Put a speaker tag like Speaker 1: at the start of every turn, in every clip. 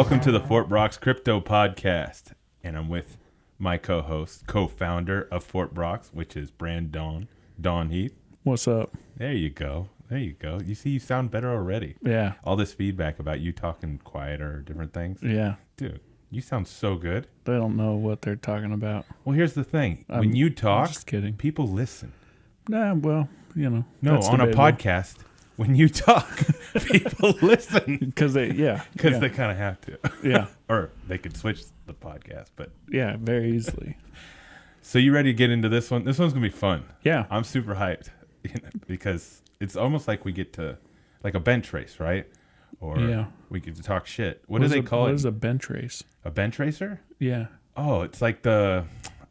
Speaker 1: Welcome to the Fort Brox Crypto Podcast, and I'm with my co-host, co-founder of Fort Brox, which is Don Heath.
Speaker 2: What's up?
Speaker 1: There you go. There you go. You see, you sound better already.
Speaker 2: Yeah.
Speaker 1: All this feedback about you talking quieter or different things.
Speaker 2: Yeah.
Speaker 1: Dude, you sound so good.
Speaker 2: They don't know what they're talking about.
Speaker 1: Well, here's the thing. When you talk,
Speaker 2: I'm just kidding.
Speaker 1: People listen.
Speaker 2: Nah, well, you know.
Speaker 1: No, on a podcast, when you talk, people listen.
Speaker 2: Because they
Speaker 1: kind of have to.
Speaker 2: Yeah.
Speaker 1: Or they could switch the podcast, but.
Speaker 2: Yeah, very easily.
Speaker 1: So you ready to get into this one? This one's going to be fun.
Speaker 2: Yeah.
Speaker 1: I'm super hyped because it's almost like we get to, like a bench race, right? Or we get to talk shit. What do they call it?
Speaker 2: What is a bench race?
Speaker 1: A bench racer?
Speaker 2: Yeah.
Speaker 1: Oh, it's like the,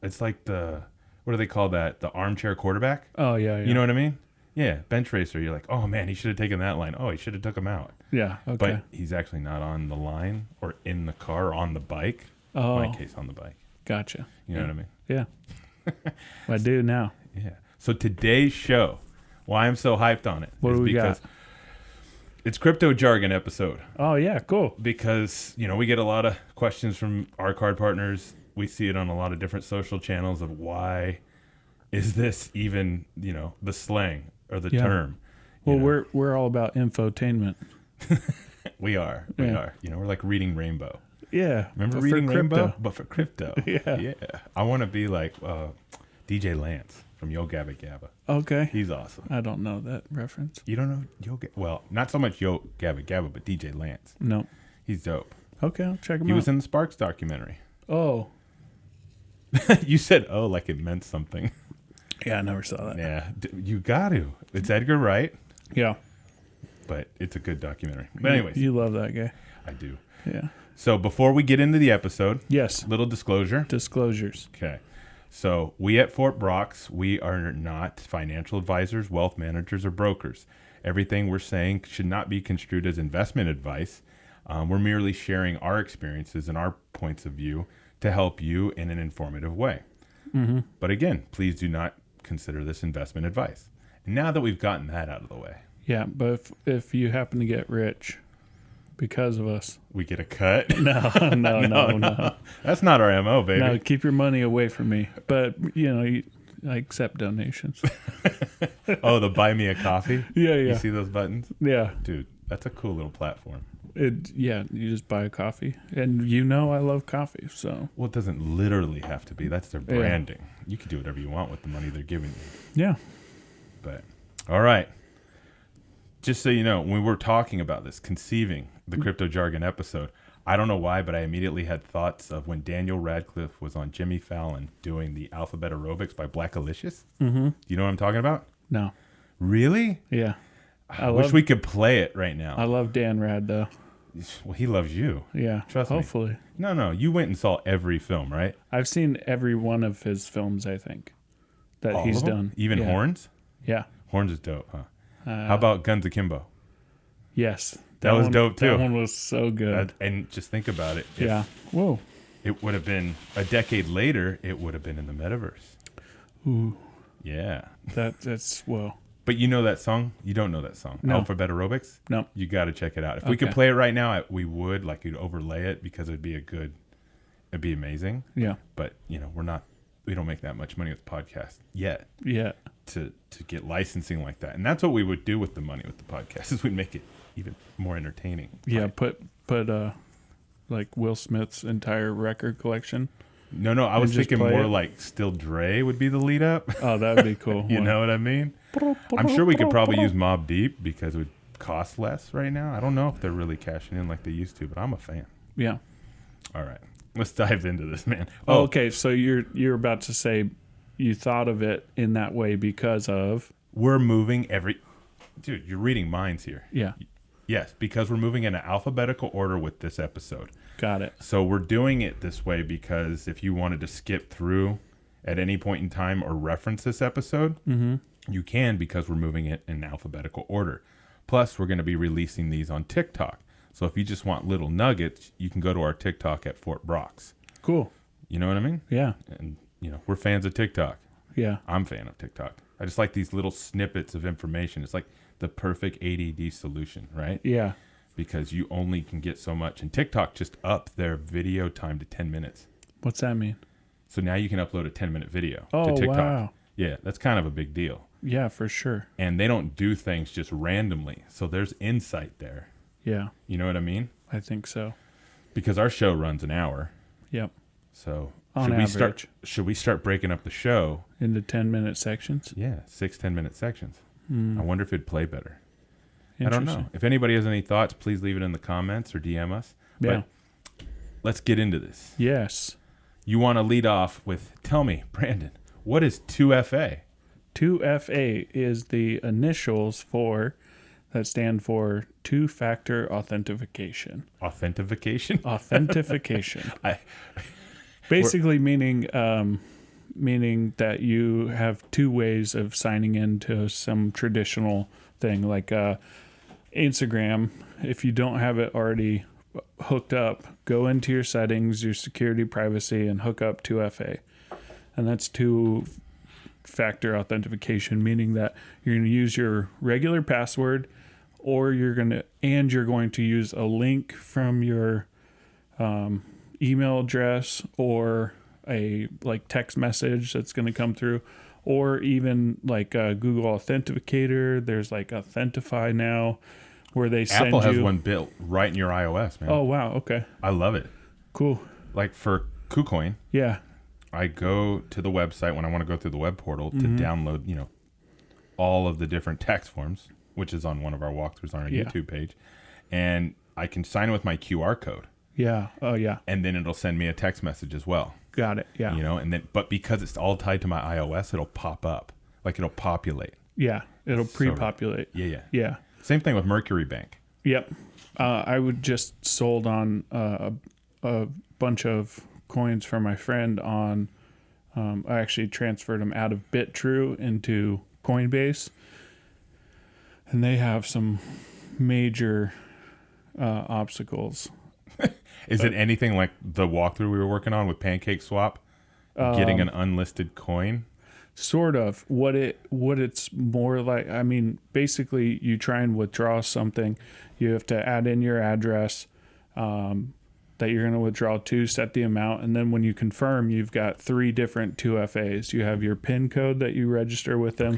Speaker 1: what do they call that? The armchair quarterback?
Speaker 2: Oh, yeah.
Speaker 1: You know what I mean? Yeah, bench racer. You're like, oh man, he should have taken that line. Oh, he should have took him out.
Speaker 2: Yeah, okay.
Speaker 1: But he's actually not on the line or in the car or on the bike.
Speaker 2: Oh.
Speaker 1: In my case, on the bike.
Speaker 2: Gotcha.
Speaker 1: You know what I mean?
Speaker 2: Yeah. I do now.
Speaker 1: Yeah. So today's show, why I'm so hyped on it,
Speaker 2: what
Speaker 1: is
Speaker 2: do we
Speaker 1: because
Speaker 2: got?
Speaker 1: It's Crypto Jargon episode.
Speaker 2: Oh, yeah, cool.
Speaker 1: Because, we get a lot of questions from our card partners. We see it on a lot of different social channels of why is this even, the slang or the term.
Speaker 2: Well, we're all about infotainment.
Speaker 1: We are. We're like reading Rainbow.
Speaker 2: Yeah.
Speaker 1: Remember reading Rainbow? But for crypto.
Speaker 2: Yeah.
Speaker 1: I want to be like DJ Lance from Yo Gabba Gabba.
Speaker 2: Okay.
Speaker 1: He's awesome.
Speaker 2: I don't know that reference.
Speaker 1: You don't know Well, not so much Yo Gabba Gabba, but DJ Lance.
Speaker 2: No.
Speaker 1: He's dope.
Speaker 2: Okay, I'll check him out.
Speaker 1: He was in the Sparks documentary.
Speaker 2: Oh.
Speaker 1: You said, oh, like it meant something.
Speaker 2: Yeah, I never saw that.
Speaker 1: Yeah, you got to. It's Edgar Wright.
Speaker 2: Yeah.
Speaker 1: But it's a good documentary. But anyways.
Speaker 2: You love that guy.
Speaker 1: I do.
Speaker 2: Yeah.
Speaker 1: So before we get into the episode.
Speaker 2: Yes.
Speaker 1: Little disclosure.
Speaker 2: Disclosures.
Speaker 1: Okay. So we at Fort Brox, we are not financial advisors, wealth managers, or brokers. Everything we're saying should not be construed as investment advice. We're merely sharing our experiences and our points of view to help you in an informative way.
Speaker 2: Mm-hmm.
Speaker 1: But again, please do not consider this investment advice. And now that we've gotten that out of the way.
Speaker 2: Yeah, but if you happen to get rich because of us.
Speaker 1: We get a cut?
Speaker 2: No.
Speaker 1: That's not our MO, baby.
Speaker 2: No, keep your money away from me. But, I accept donations.
Speaker 1: Oh, the buy me a coffee?
Speaker 2: Yeah.
Speaker 1: You see those buttons?
Speaker 2: Yeah.
Speaker 1: Dude, that's a cool little platform.
Speaker 2: You just buy a coffee. And I love coffee, so.
Speaker 1: Well, it doesn't literally have to be. That's their branding. Yeah. You can do whatever you want with the money they're giving you.
Speaker 2: Yeah.
Speaker 1: But, all right. Just so you know, when we were talking about this, conceiving the Crypto Jargon episode, I don't know why, but I immediately had thoughts of when Daniel Radcliffe was on Jimmy Fallon doing the Alphabet Aerobics by Blackalicious.
Speaker 2: Mm-hmm.
Speaker 1: You know what I'm talking about?
Speaker 2: No.
Speaker 1: Really?
Speaker 2: Yeah.
Speaker 1: I wish we could play it right now.
Speaker 2: I love Dan Rad, though.
Speaker 1: Well, he loves you.
Speaker 2: Yeah.
Speaker 1: Trust me.
Speaker 2: Hopefully.
Speaker 1: No. You went and saw every film, right?
Speaker 2: I've seen every one of his films, I think, that he's done.
Speaker 1: Even Horns?
Speaker 2: Yeah.
Speaker 1: Horns is dope, huh? How about Guns Akimbo?
Speaker 2: Yes.
Speaker 1: That was dope, too.
Speaker 2: That one was so good.
Speaker 1: And just think about it.
Speaker 2: Yeah. Whoa.
Speaker 1: It would have been, a decade later, it would have been in the metaverse.
Speaker 2: Ooh.
Speaker 1: Yeah.
Speaker 2: That's, whoa.
Speaker 1: But you know that song? You don't know that song?
Speaker 2: No.
Speaker 1: Alphabet Aerobics?
Speaker 2: No.
Speaker 1: You got to check it out. If we could play it right now, we would. Like, you'd overlay it because it'd be amazing.
Speaker 2: Yeah.
Speaker 1: But, we don't make that much money with the podcast yet.
Speaker 2: Yeah.
Speaker 1: To get licensing like that. And that's what we would do with the money with the podcast, is we'd make it even more entertaining.
Speaker 2: Yeah,
Speaker 1: right?
Speaker 2: put like Will Smith's entire record collection.
Speaker 1: No, I was thinking more like Still Dre would be the lead up.
Speaker 2: Oh, that would be cool.
Speaker 1: You know what I mean? I'm sure we could probably use Mobb Deep because it would cost less right now. I don't know if they're really cashing in like they used to, but I'm a fan.
Speaker 2: Yeah.
Speaker 1: All right. Let's dive into this, man.
Speaker 2: Oh, okay. So you're about to say you thought of it in that way because of...
Speaker 1: We're moving Dude, you're reading minds here.
Speaker 2: Yeah.
Speaker 1: Yes, because we're moving in an alphabetical order with this episode.
Speaker 2: Got it.
Speaker 1: So we're doing it this way because if you wanted to skip through at any point in time or reference this episode, you can, because we're moving it in alphabetical order. Plus, we're going to be releasing these on TikTok. So if you just want little nuggets, you can go to our TikTok at Fort Brox.
Speaker 2: Cool.
Speaker 1: You know what I mean?
Speaker 2: Yeah.
Speaker 1: And, we're fans of TikTok.
Speaker 2: Yeah.
Speaker 1: I'm a fan of TikTok. I just like these little snippets of information. It's like the perfect ADD solution, right?
Speaker 2: Yeah.
Speaker 1: because you only can get so much. And TikTok just upped their video time to 10 minutes.
Speaker 2: What's that mean?
Speaker 1: So now you can upload a 10-minute video
Speaker 2: Oh,
Speaker 1: to TikTok.
Speaker 2: wow.
Speaker 1: Yeah, that's kind of a big deal.
Speaker 2: Yeah, for sure.
Speaker 1: And they don't do things just randomly. So there's insight there.
Speaker 2: Yeah,
Speaker 1: You know what I mean?
Speaker 2: I think so.
Speaker 1: Because our show runs an hour.
Speaker 2: Yep.
Speaker 1: So
Speaker 2: On average.
Speaker 1: should we start breaking up the show?
Speaker 2: Into 10-minute sections?
Speaker 1: Yeah, 6 10-minute sections.
Speaker 2: Hmm.
Speaker 1: I wonder if it'd play better. I don't know.
Speaker 2: Interesting.
Speaker 1: If anybody has any thoughts, please leave it in the comments or DM us.
Speaker 2: Yeah.
Speaker 1: But let's get into this.
Speaker 2: Yes.
Speaker 1: You want to lead off with, tell me, Brandon, what is 2FA?
Speaker 2: 2FA is the initials that stand for two-factor authentication.
Speaker 1: Authentication?
Speaker 2: Authentication.
Speaker 1: I-
Speaker 2: Basically meaning that you have two ways of signing into some traditional thing, like Instagram. If you don't have it already hooked up, go into your settings, your security, privacy, and hook up 2FA. And that's two-factor authentication, meaning that you're going to use your regular password, or you're going to use a link from your email address, or a text message that's going to come through, or even like a Google Authenticator. There's like Authentify now, where they send
Speaker 1: Apple has one built right in your iOS, man.
Speaker 2: Oh wow, okay,
Speaker 1: I love it.
Speaker 2: cool.
Speaker 1: Like for KuCoin,
Speaker 2: Yeah,
Speaker 1: I go to the website when I want to go through the web portal to download, all of the different tax forms, which is on one of our walkthroughs on our
Speaker 2: Yeah.
Speaker 1: YouTube page. And I can sign with my QR code.
Speaker 2: yeah, oh yeah,
Speaker 1: And then it'll send me a text message as well.
Speaker 2: got it. Yeah,
Speaker 1: But because it's all tied to my iOS, it'll pop up. Like it'll populate.
Speaker 2: yeah, it'll
Speaker 1: So-
Speaker 2: pre-populate.
Speaker 1: Yeah.
Speaker 2: Yeah,
Speaker 1: Same thing with Mercury Bank.
Speaker 2: yep. I would just sold on a bunch of coins for my friend on. I actually transferred them out of BitTrue into Coinbase, and they have some major obstacles.
Speaker 1: Is it anything like the walkthrough we were working on with Pancake Swap? Getting an unlisted coin?
Speaker 2: Sort of. What it's more like, I mean, basically you try and withdraw something, you have to add in your address that you're going to withdraw to, set the amount, and then when you confirm, you've got 3 different 2FAs. You have your PIN code that you register with them,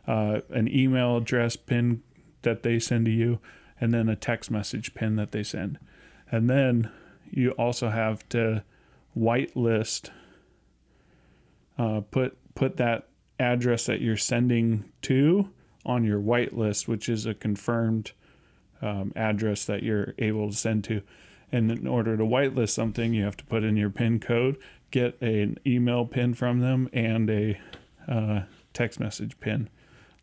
Speaker 1: Okay.
Speaker 2: an email address PIN that they send to you, and then a text message PIN that they send. And then you also have to whitelist, put that address that you're sending to on your whitelist, which is a confirmed address that you're able to send to. And in order to whitelist something, you have to put in your PIN code, get an email PIN from them, and a text message PIN,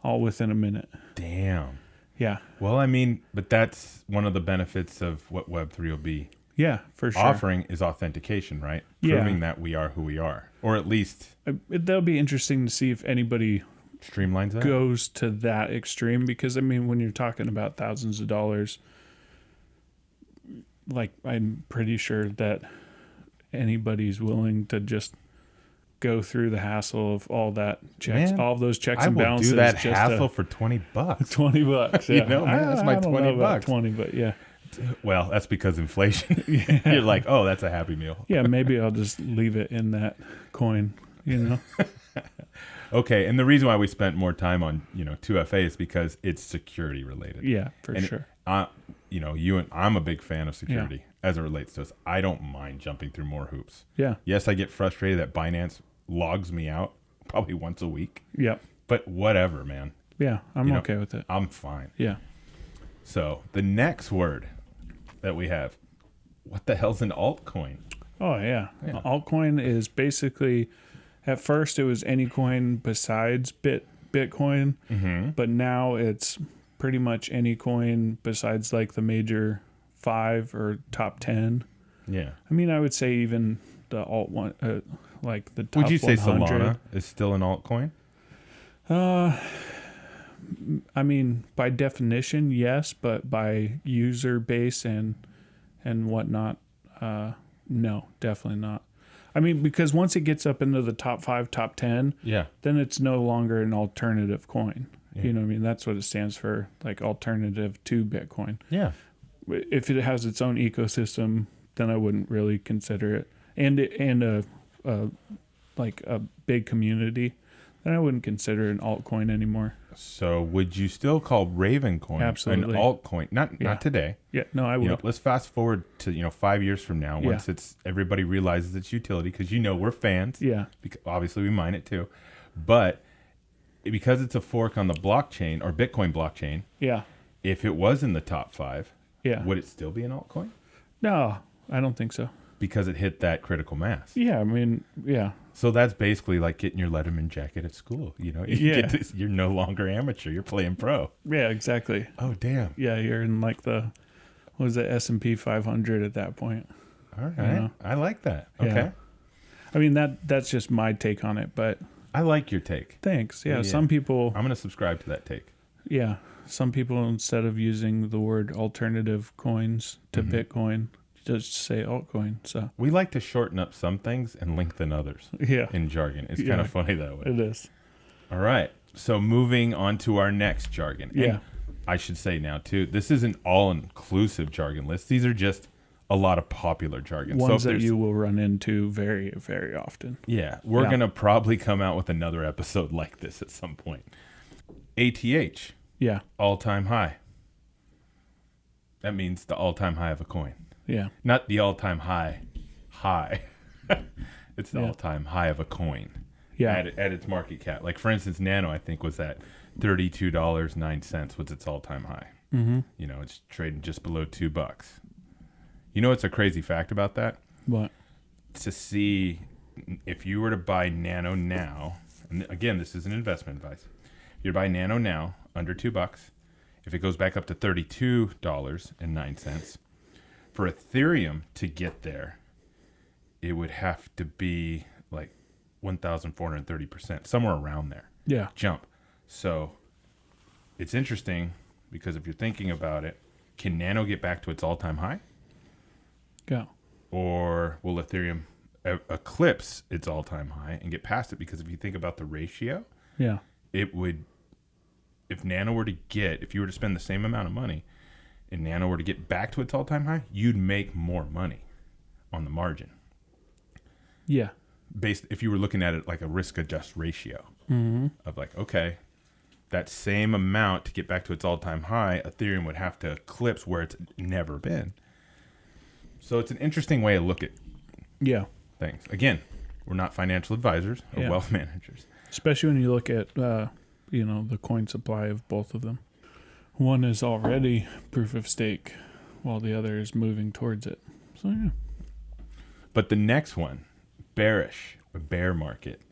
Speaker 2: all within a minute.
Speaker 1: Damn.
Speaker 2: Yeah.
Speaker 1: Well, I mean, but that's one of the benefits of what Web3 will be
Speaker 2: Yeah, for sure.
Speaker 1: offering is authentication, right?
Speaker 2: Yeah.
Speaker 1: Proving that we are who we are. Or at least
Speaker 2: That'll be interesting to see if anybody
Speaker 1: streamlines that.
Speaker 2: goes to that extreme, because I mean, when you're talking about thousands of dollars, like, I'm pretty sure that anybody's willing to just go through the hassle of all that checks,
Speaker 1: Man,
Speaker 2: all those checks
Speaker 1: I
Speaker 2: and
Speaker 1: will
Speaker 2: balances.
Speaker 1: do that
Speaker 2: just
Speaker 1: hassle for $20.
Speaker 2: $20. Yeah.
Speaker 1: You know, man, that's my
Speaker 2: I don't know
Speaker 1: $20.
Speaker 2: about 20, but yeah.
Speaker 1: Well, that's because inflation. You're like, oh, that's a Happy Meal.
Speaker 2: Yeah, maybe I'll just leave it in that coin,
Speaker 1: Okay, and the reason why we spent more time on 2FA is because it's security related.
Speaker 2: Yeah, for
Speaker 1: And
Speaker 2: sure.
Speaker 1: I'm a big fan of security as it relates to us. I don't mind jumping through more hoops.
Speaker 2: Yeah.
Speaker 1: Yes, I get frustrated that Binance logs me out probably once a week,
Speaker 2: Yep.
Speaker 1: but whatever, man.
Speaker 2: Yeah, I'm
Speaker 1: You know,
Speaker 2: okay with it.
Speaker 1: I'm fine.
Speaker 2: Yeah.
Speaker 1: So the next word that we have, what the hell's an altcoin?
Speaker 2: Oh, yeah.
Speaker 1: Yeah.
Speaker 2: Altcoin is basically, at first it was any coin besides Bitcoin, but now it's pretty much any coin besides like the major 5 or top 10.
Speaker 1: Yeah.
Speaker 2: I mean, I would say even the alt one, like the top
Speaker 1: Would you say
Speaker 2: 100.
Speaker 1: Solana is still an altcoin?
Speaker 2: I mean, by definition, yes, but by user base and whatnot, no, definitely not. I mean, because once it gets up into the top 5, top 10,
Speaker 1: Yeah.
Speaker 2: then it's no longer an alternative coin.
Speaker 1: Yeah.
Speaker 2: You know what I mean? That's what it stands for, like alternative to Bitcoin.
Speaker 1: Yeah.
Speaker 2: if it has its own ecosystem, then I wouldn't really consider it. And a big community, then I wouldn't consider it an altcoin anymore.
Speaker 1: So would you still call Ravencoin
Speaker 2: Absolutely.
Speaker 1: an altcoin? Not today.
Speaker 2: Yeah, no, I would.
Speaker 1: Let's fast forward to 5 years from now, once it's everybody realizes its utility, because we're fans.
Speaker 2: Yeah.
Speaker 1: Because obviously we mine it too, but because it's a fork on the blockchain or Bitcoin blockchain.
Speaker 2: Yeah.
Speaker 1: If it was in the top 5,
Speaker 2: would
Speaker 1: it still be an altcoin?
Speaker 2: No, I don't think so.
Speaker 1: Because it hit that critical mass.
Speaker 2: Yeah, I mean, yeah.
Speaker 1: So that's basically like getting your Letterman jacket at school. You're no longer amateur. You're playing pro.
Speaker 2: Yeah, exactly.
Speaker 1: Oh, damn.
Speaker 2: Yeah, you're in like what was it, S&P 500 at that point.
Speaker 1: All right. I like that. Okay.
Speaker 2: Yeah. I mean, that's just my take on it, but...
Speaker 1: I like your take.
Speaker 2: Thanks. Yeah, some people...
Speaker 1: I'm going to subscribe to that take.
Speaker 2: Yeah. Some people, instead of using the word alternative coins to Bitcoin, just say altcoin. So
Speaker 1: we like to shorten up some things and lengthen others.
Speaker 2: Yeah.
Speaker 1: In jargon. It's kind of funny that way.
Speaker 2: It is.
Speaker 1: All right. So moving on to our next jargon.
Speaker 2: Yeah.
Speaker 1: And I should say now too, this is an all-inclusive jargon list. These are just a lot of popular jargon.
Speaker 2: Ones that you will run into very, very often.
Speaker 1: Yeah. We're going to probably come out with another episode like this at some point. ATH.
Speaker 2: Yeah.
Speaker 1: All-time high. That means the all-time high of a coin.
Speaker 2: Yeah.
Speaker 1: Not the all-time high. It's the all-time high of a coin.
Speaker 2: Yeah.
Speaker 1: At its market cap. Like, for instance, Nano, I think, was at $32.09 was its all-time high.
Speaker 2: Mm-hmm.
Speaker 1: It's trading just below $2. What's a crazy fact about that?
Speaker 2: What?
Speaker 1: To see if you were to buy Nano now, and again, this is an investment advice. If you buy Nano now, under $2, if it goes back up to $32.09, for Ethereum to get there, it would have to be like 1,430%, somewhere around there.
Speaker 2: Yeah.
Speaker 1: Jump. So it's interesting because if you're thinking about it, can Nano get back to its all-time high?
Speaker 2: Yeah.
Speaker 1: Or will Ethereum eclipse its all-time high and get past it? Because if you think about the ratio, it would, if Nano were to if you were to spend the same amount of money and Nano were to get back to its all-time high, you'd make more money on the margin.
Speaker 2: Yeah.
Speaker 1: If you were looking at it like a risk-adjust ratio of like, okay, that same amount to get back to its all-time high, Ethereum would have to eclipse where it's never been. So it's an interesting way to look at things. Again, we're not financial advisors or wealth managers.
Speaker 2: Especially when you look at, the coin supply of both of them. One is already proof of stake while the other is moving towards it. So, yeah.
Speaker 1: But the next one, bearish, a bear market.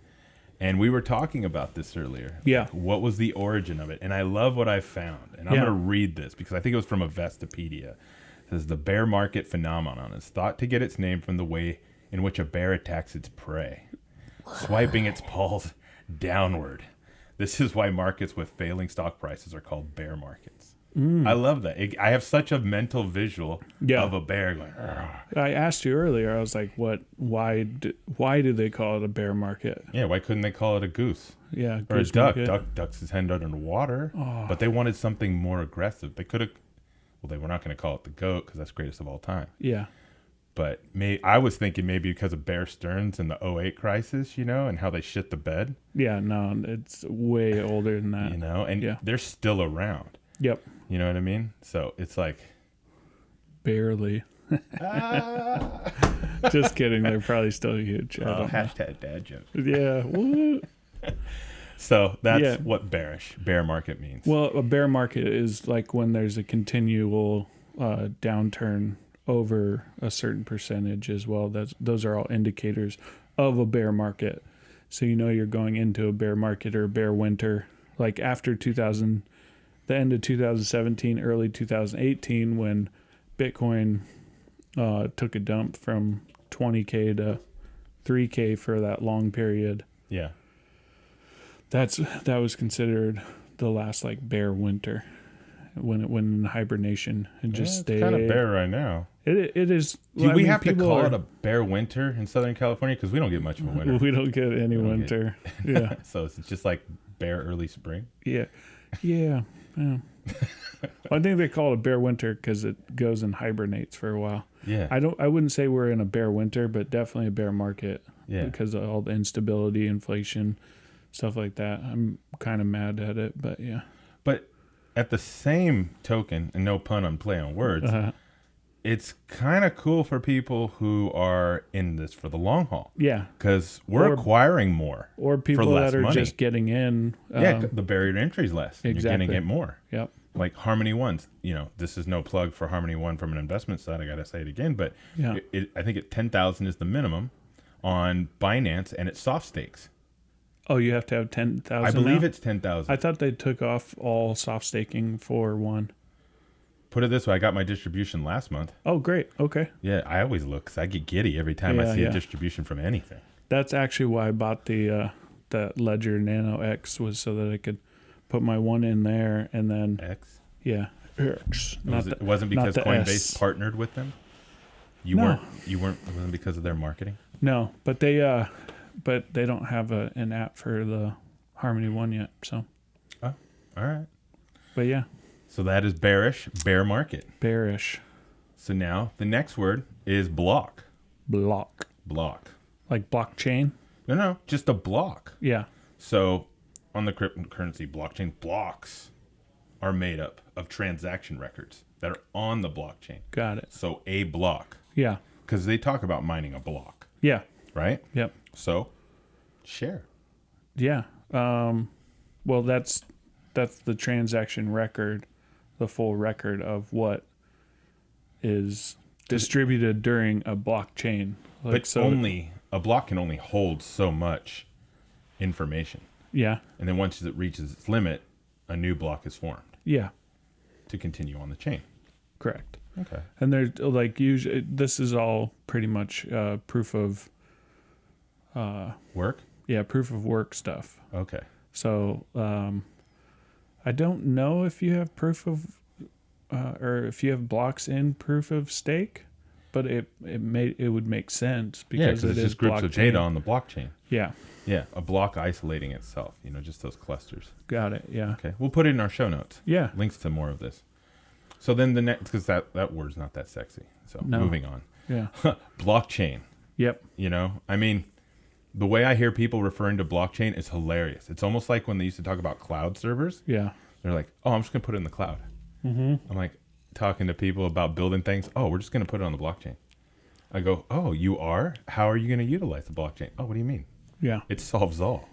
Speaker 1: And we were talking about this earlier.
Speaker 2: Yeah.
Speaker 1: Like, what was the origin of it? And I love what I found. And I'm going to read this because I think it was from Investopedia. It says, the bear market phenomenon is thought to get its name from the way in which a bear attacks its prey, swiping its paws downward. This is why markets with failing stock prices are called bear markets. I love that. I have such a mental visual of a bear going, "Argh."
Speaker 2: I asked you earlier, I was like, why do they call it a bear market?
Speaker 1: Yeah, why couldn't they call it a goose?
Speaker 2: Yeah,
Speaker 1: or a duck.
Speaker 2: Market.
Speaker 1: Ducks his head under water.
Speaker 2: Oh.
Speaker 1: But they wanted something more aggressive. They could have, they were not going to call it the goat because that's greatest of all time.
Speaker 2: Yeah.
Speaker 1: But I was thinking maybe because of Bear Stearns and the '08 crisis, and how they shit the bed.
Speaker 2: Yeah, no, it's way older than that.
Speaker 1: And they're still around.
Speaker 2: Yep.
Speaker 1: You know what I mean? So it's like...
Speaker 2: Barely. Just kidding. They're probably still huge.
Speaker 1: Hashtag dad joke.
Speaker 2: Yeah. Woo.
Speaker 1: So that's what bear market means.
Speaker 2: Well, a bear market is like when there's a continual downturn over a certain percentage as well. Those are all indicators of a bear market. So you're going into a bear market or a bear winter. Like after the end of 2017, early 2018, when Bitcoin took a dump from 20K to 3K for that long period.
Speaker 1: Yeah.
Speaker 2: That was considered the last like bear winter when it went in hibernation and just stayed.
Speaker 1: It's kind of bare right now.
Speaker 2: It is.
Speaker 1: Do we have to call it a bare winter in Southern California? Because we don't get much of a winter.
Speaker 2: We don't get any winter. Yeah.
Speaker 1: So it's just like bare early spring.
Speaker 2: Yeah. Yeah. Yeah. I think they call it a bear winter because it goes and hibernates for a while.
Speaker 1: Yeah.
Speaker 2: I wouldn't say we're in a bear winter, but definitely a bear market.
Speaker 1: Yeah.
Speaker 2: Because of all the instability, inflation, stuff like that. I'm kind of mad at it, but yeah.
Speaker 1: But at the same token, and no pun on play on words, it's kind of cool for people who are in this for the long haul.
Speaker 2: Yeah.
Speaker 1: Because we're acquiring more.
Speaker 2: Or people
Speaker 1: for less
Speaker 2: that are
Speaker 1: money.
Speaker 2: just getting in.
Speaker 1: The barrier to entry is less.
Speaker 2: Exactly.
Speaker 1: You're going to get more.
Speaker 2: Yep.
Speaker 1: Like Harmony One's, this is no plug for Harmony One from an investment side. I got to say it again, but I think 10,000 is the minimum on Binance, and it's soft stakes.
Speaker 2: Oh, you have to have 10,000.
Speaker 1: I believe
Speaker 2: now?
Speaker 1: it's 10,000.
Speaker 2: I thought they took off all soft staking for one.
Speaker 1: Put it this way, I got my distribution last month.
Speaker 2: Oh, great. Okay.
Speaker 1: Yeah, I always look because I get giddy every time I see a distribution from anything.
Speaker 2: That's actually why I bought the Ledger Nano X, was so that I could put my one in there and then
Speaker 1: X?
Speaker 2: Yeah. X.
Speaker 1: It wasn't because Coinbase partnered with them? It wasn't because of their marketing?
Speaker 2: No, but they don't have an app for the Harmony One yet, so.
Speaker 1: Oh, all right.
Speaker 2: But yeah.
Speaker 1: So that is bearish, bear market.
Speaker 2: Bearish.
Speaker 1: So now the next word is block.
Speaker 2: Block. Like blockchain?
Speaker 1: No, just a block.
Speaker 2: Yeah.
Speaker 1: So on the cryptocurrency blockchain, blocks are made up of transaction records that are on the blockchain.
Speaker 2: Got it.
Speaker 1: So a block.
Speaker 2: Yeah.
Speaker 1: Because they talk about mining a block.
Speaker 2: Yeah.
Speaker 1: Right?
Speaker 2: Yep.
Speaker 1: So share.
Speaker 2: Yeah. Well, that's the transaction record, the full record of what is distributed during a blockchain.
Speaker 1: But a block can only hold so much information.
Speaker 2: Yeah.
Speaker 1: And then once it reaches its limit, a new block is formed.
Speaker 2: Yeah.
Speaker 1: To continue on the chain.
Speaker 2: Correct.
Speaker 1: Okay.
Speaker 2: And there's usually this is all pretty much proof of
Speaker 1: work?
Speaker 2: Yeah, proof of work stuff.
Speaker 1: Okay.
Speaker 2: So I don't know if you have proof of or if you have blocks in proof of stake, but it would make sense because
Speaker 1: it's just groups of data on the blockchain.
Speaker 2: Yeah.
Speaker 1: Yeah, a block isolating itself, just those clusters.
Speaker 2: Got it, yeah.
Speaker 1: Okay, we'll put it in our show notes.
Speaker 2: Yeah.
Speaker 1: Links to more of this. So then the next, because that word's not that sexy. So moving on.
Speaker 2: Yeah.
Speaker 1: Blockchain.
Speaker 2: Yep.
Speaker 1: I mean, the way I hear people referring to blockchain is hilarious. It's almost like when they used to talk about cloud servers.
Speaker 2: Yeah.
Speaker 1: They're like, oh, I'm just going to put it in the cloud.
Speaker 2: Mm-hmm.
Speaker 1: I'm like talking to people about building things. Oh, we're just going to put it on the blockchain. I go, oh, you are? How are you going to utilize the blockchain? Oh, what do you mean?
Speaker 2: Yeah.
Speaker 1: It solves all.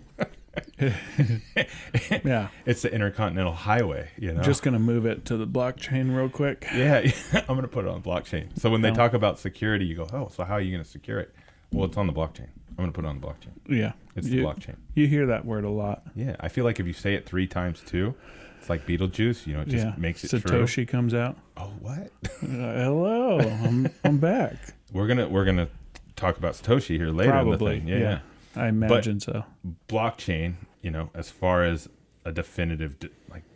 Speaker 2: Yeah.
Speaker 1: It's the intercontinental highway,
Speaker 2: Just going to move it to the blockchain real quick.
Speaker 1: Yeah. I'm going to put it on the blockchain. So when they talk about security, you go, oh, so how are you going to secure it? Well, it's on the blockchain. I'm going to put it on the blockchain.
Speaker 2: Yeah.
Speaker 1: It's the blockchain.
Speaker 2: You hear that word a lot.
Speaker 1: Yeah. I feel like if you say it 3 times too, it's like Beetlejuice, it just makes it
Speaker 2: Satoshi
Speaker 1: true.
Speaker 2: comes out.
Speaker 1: Oh, what?
Speaker 2: Hello. I'm back.
Speaker 1: We're gonna talk about Satoshi here later.
Speaker 2: Probably.
Speaker 1: In the thing. Yeah.
Speaker 2: I imagine so.
Speaker 1: Blockchain, as far as a definitive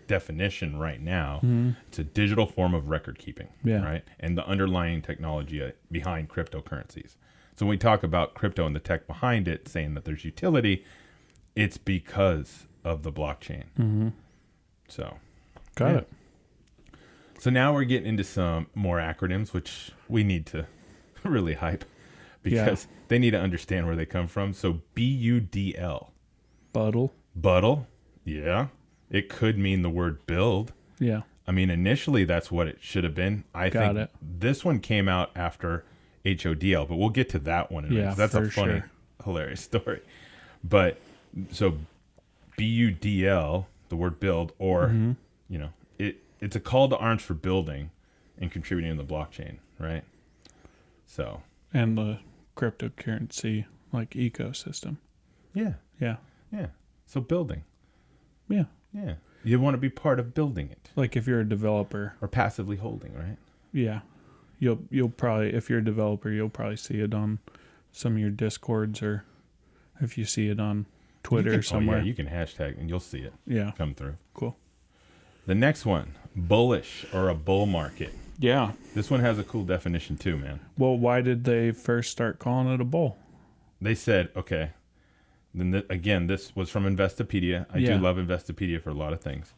Speaker 1: definition right now, it's a digital form of record keeping, right? And the underlying technology behind cryptocurrencies. So when we talk about crypto and the tech behind it, saying that there's utility, it's because of the blockchain.
Speaker 2: Mm-hmm.
Speaker 1: So,
Speaker 2: got it.
Speaker 1: So now we're getting into some more acronyms, which we need to really hype because they need to understand where they come from. So BUDL. BUDL. Yeah. It could mean the word build.
Speaker 2: Yeah.
Speaker 1: I mean, initially that's what it should have been. I think this one came out after HODL, but we'll get to that one in a minute. That's a funny, hilarious story. But so BUDL, the word build, or, it's a call to arms for building and contributing to the blockchain, right? So.
Speaker 2: And the cryptocurrency ecosystem.
Speaker 1: Yeah.
Speaker 2: Yeah.
Speaker 1: Yeah. So building.
Speaker 2: Yeah.
Speaker 1: Yeah. You want to be part of building it.
Speaker 2: Like if you're a developer.
Speaker 1: Or passively holding, right?
Speaker 2: Yeah. You'll probably, if you're a developer, you'll probably see it on some of your Discords, or if you see it on Twitter somewhere.
Speaker 1: Oh, yeah, you can hashtag and you'll see it come through.
Speaker 2: Cool.
Speaker 1: The next one, bullish or a bull market.
Speaker 2: Yeah.
Speaker 1: This one has a cool definition too, man.
Speaker 2: Well, why did they first start calling it a bull?
Speaker 1: They said, okay, then again, this was from Investopedia. I do love Investopedia for a lot of things.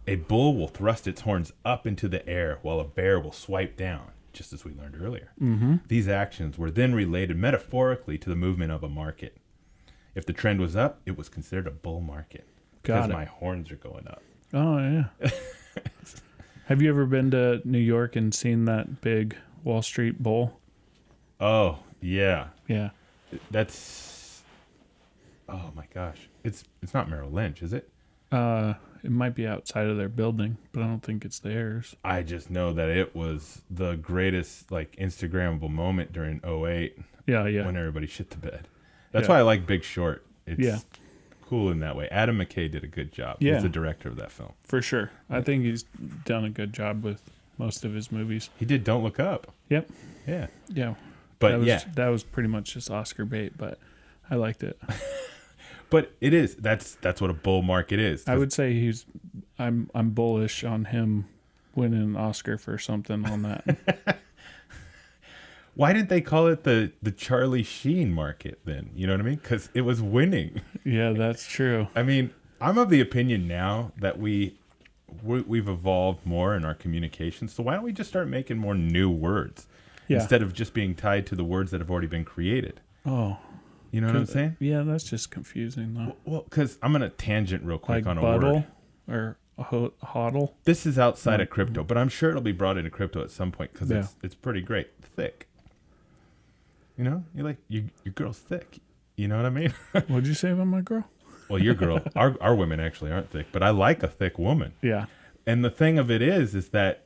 Speaker 1: A bull will thrust its horns up into the air while a bear will swipe down, just as we learned earlier.
Speaker 2: Mm-hmm.
Speaker 1: These actions were then related metaphorically to the movement of a market. If the trend was up, it was considered a bull market because my horns are going up.
Speaker 2: Oh, yeah. Have you ever been to New York and seen that big Wall Street bull?
Speaker 1: Oh, yeah.
Speaker 2: Yeah.
Speaker 1: That's... Oh, my gosh. It's not Merrill Lynch, is it?
Speaker 2: It might be outside of their building, but I don't think it's theirs.
Speaker 1: I just know that it was the greatest, like, Instagrammable moment during 08.
Speaker 2: Yeah, yeah.
Speaker 1: When everybody shit the bed. That's why I like Big Short. It's cool in that way. Adam McKay did a good job.
Speaker 2: Yeah.
Speaker 1: He's the director of that film.
Speaker 2: For sure. I think he's done a good job with most of his movies.
Speaker 1: He did Don't Look Up.
Speaker 2: Yep.
Speaker 1: Yeah.
Speaker 2: Yeah.
Speaker 1: But
Speaker 2: that was pretty much just Oscar bait, but I liked it.
Speaker 1: But it is. That's what a bull market is.
Speaker 2: I would say I'm bullish on him winning an Oscar for something on that.
Speaker 1: Why didn't they call it the Charlie Sheen market then? You know what I mean? Because it was winning.
Speaker 2: Yeah, that's true.
Speaker 1: I mean, I'm of the opinion now that we've evolved more in our communication. So why don't we just start making more new words instead of just being tied to the words that have already been created?
Speaker 2: Oh.
Speaker 1: You know what I'm saying?
Speaker 2: Yeah, that's just confusing, though.
Speaker 1: Well, because I'm going to tangent real quick
Speaker 2: like
Speaker 1: on a
Speaker 2: BUDL
Speaker 1: word.
Speaker 2: Or HODL.
Speaker 1: This is outside of crypto, but I'm sure it'll be brought into crypto at some point because it's pretty great. Thick. You know? You're like, your girl's thick. You know what I mean?
Speaker 2: What'd you say about my girl?
Speaker 1: Well, your girl, our women actually aren't thick, but I like a thick woman.
Speaker 2: Yeah.
Speaker 1: And the thing of it is that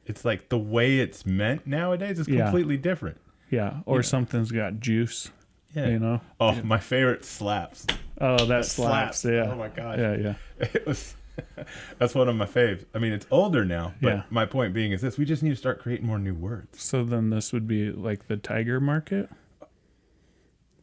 Speaker 1: it's like the way it's meant nowadays is completely different.
Speaker 2: Yeah. Or something's got juice.
Speaker 1: Yeah.
Speaker 2: You know?
Speaker 1: Oh, my favorite slaps.
Speaker 2: Oh, that slaps. Yeah.
Speaker 1: Oh my gosh.
Speaker 2: Yeah, yeah.
Speaker 1: It was that's one of my faves. I mean, it's older now, but my point being is this: we just need to start creating more new words.
Speaker 2: So then this would be like the tiger market?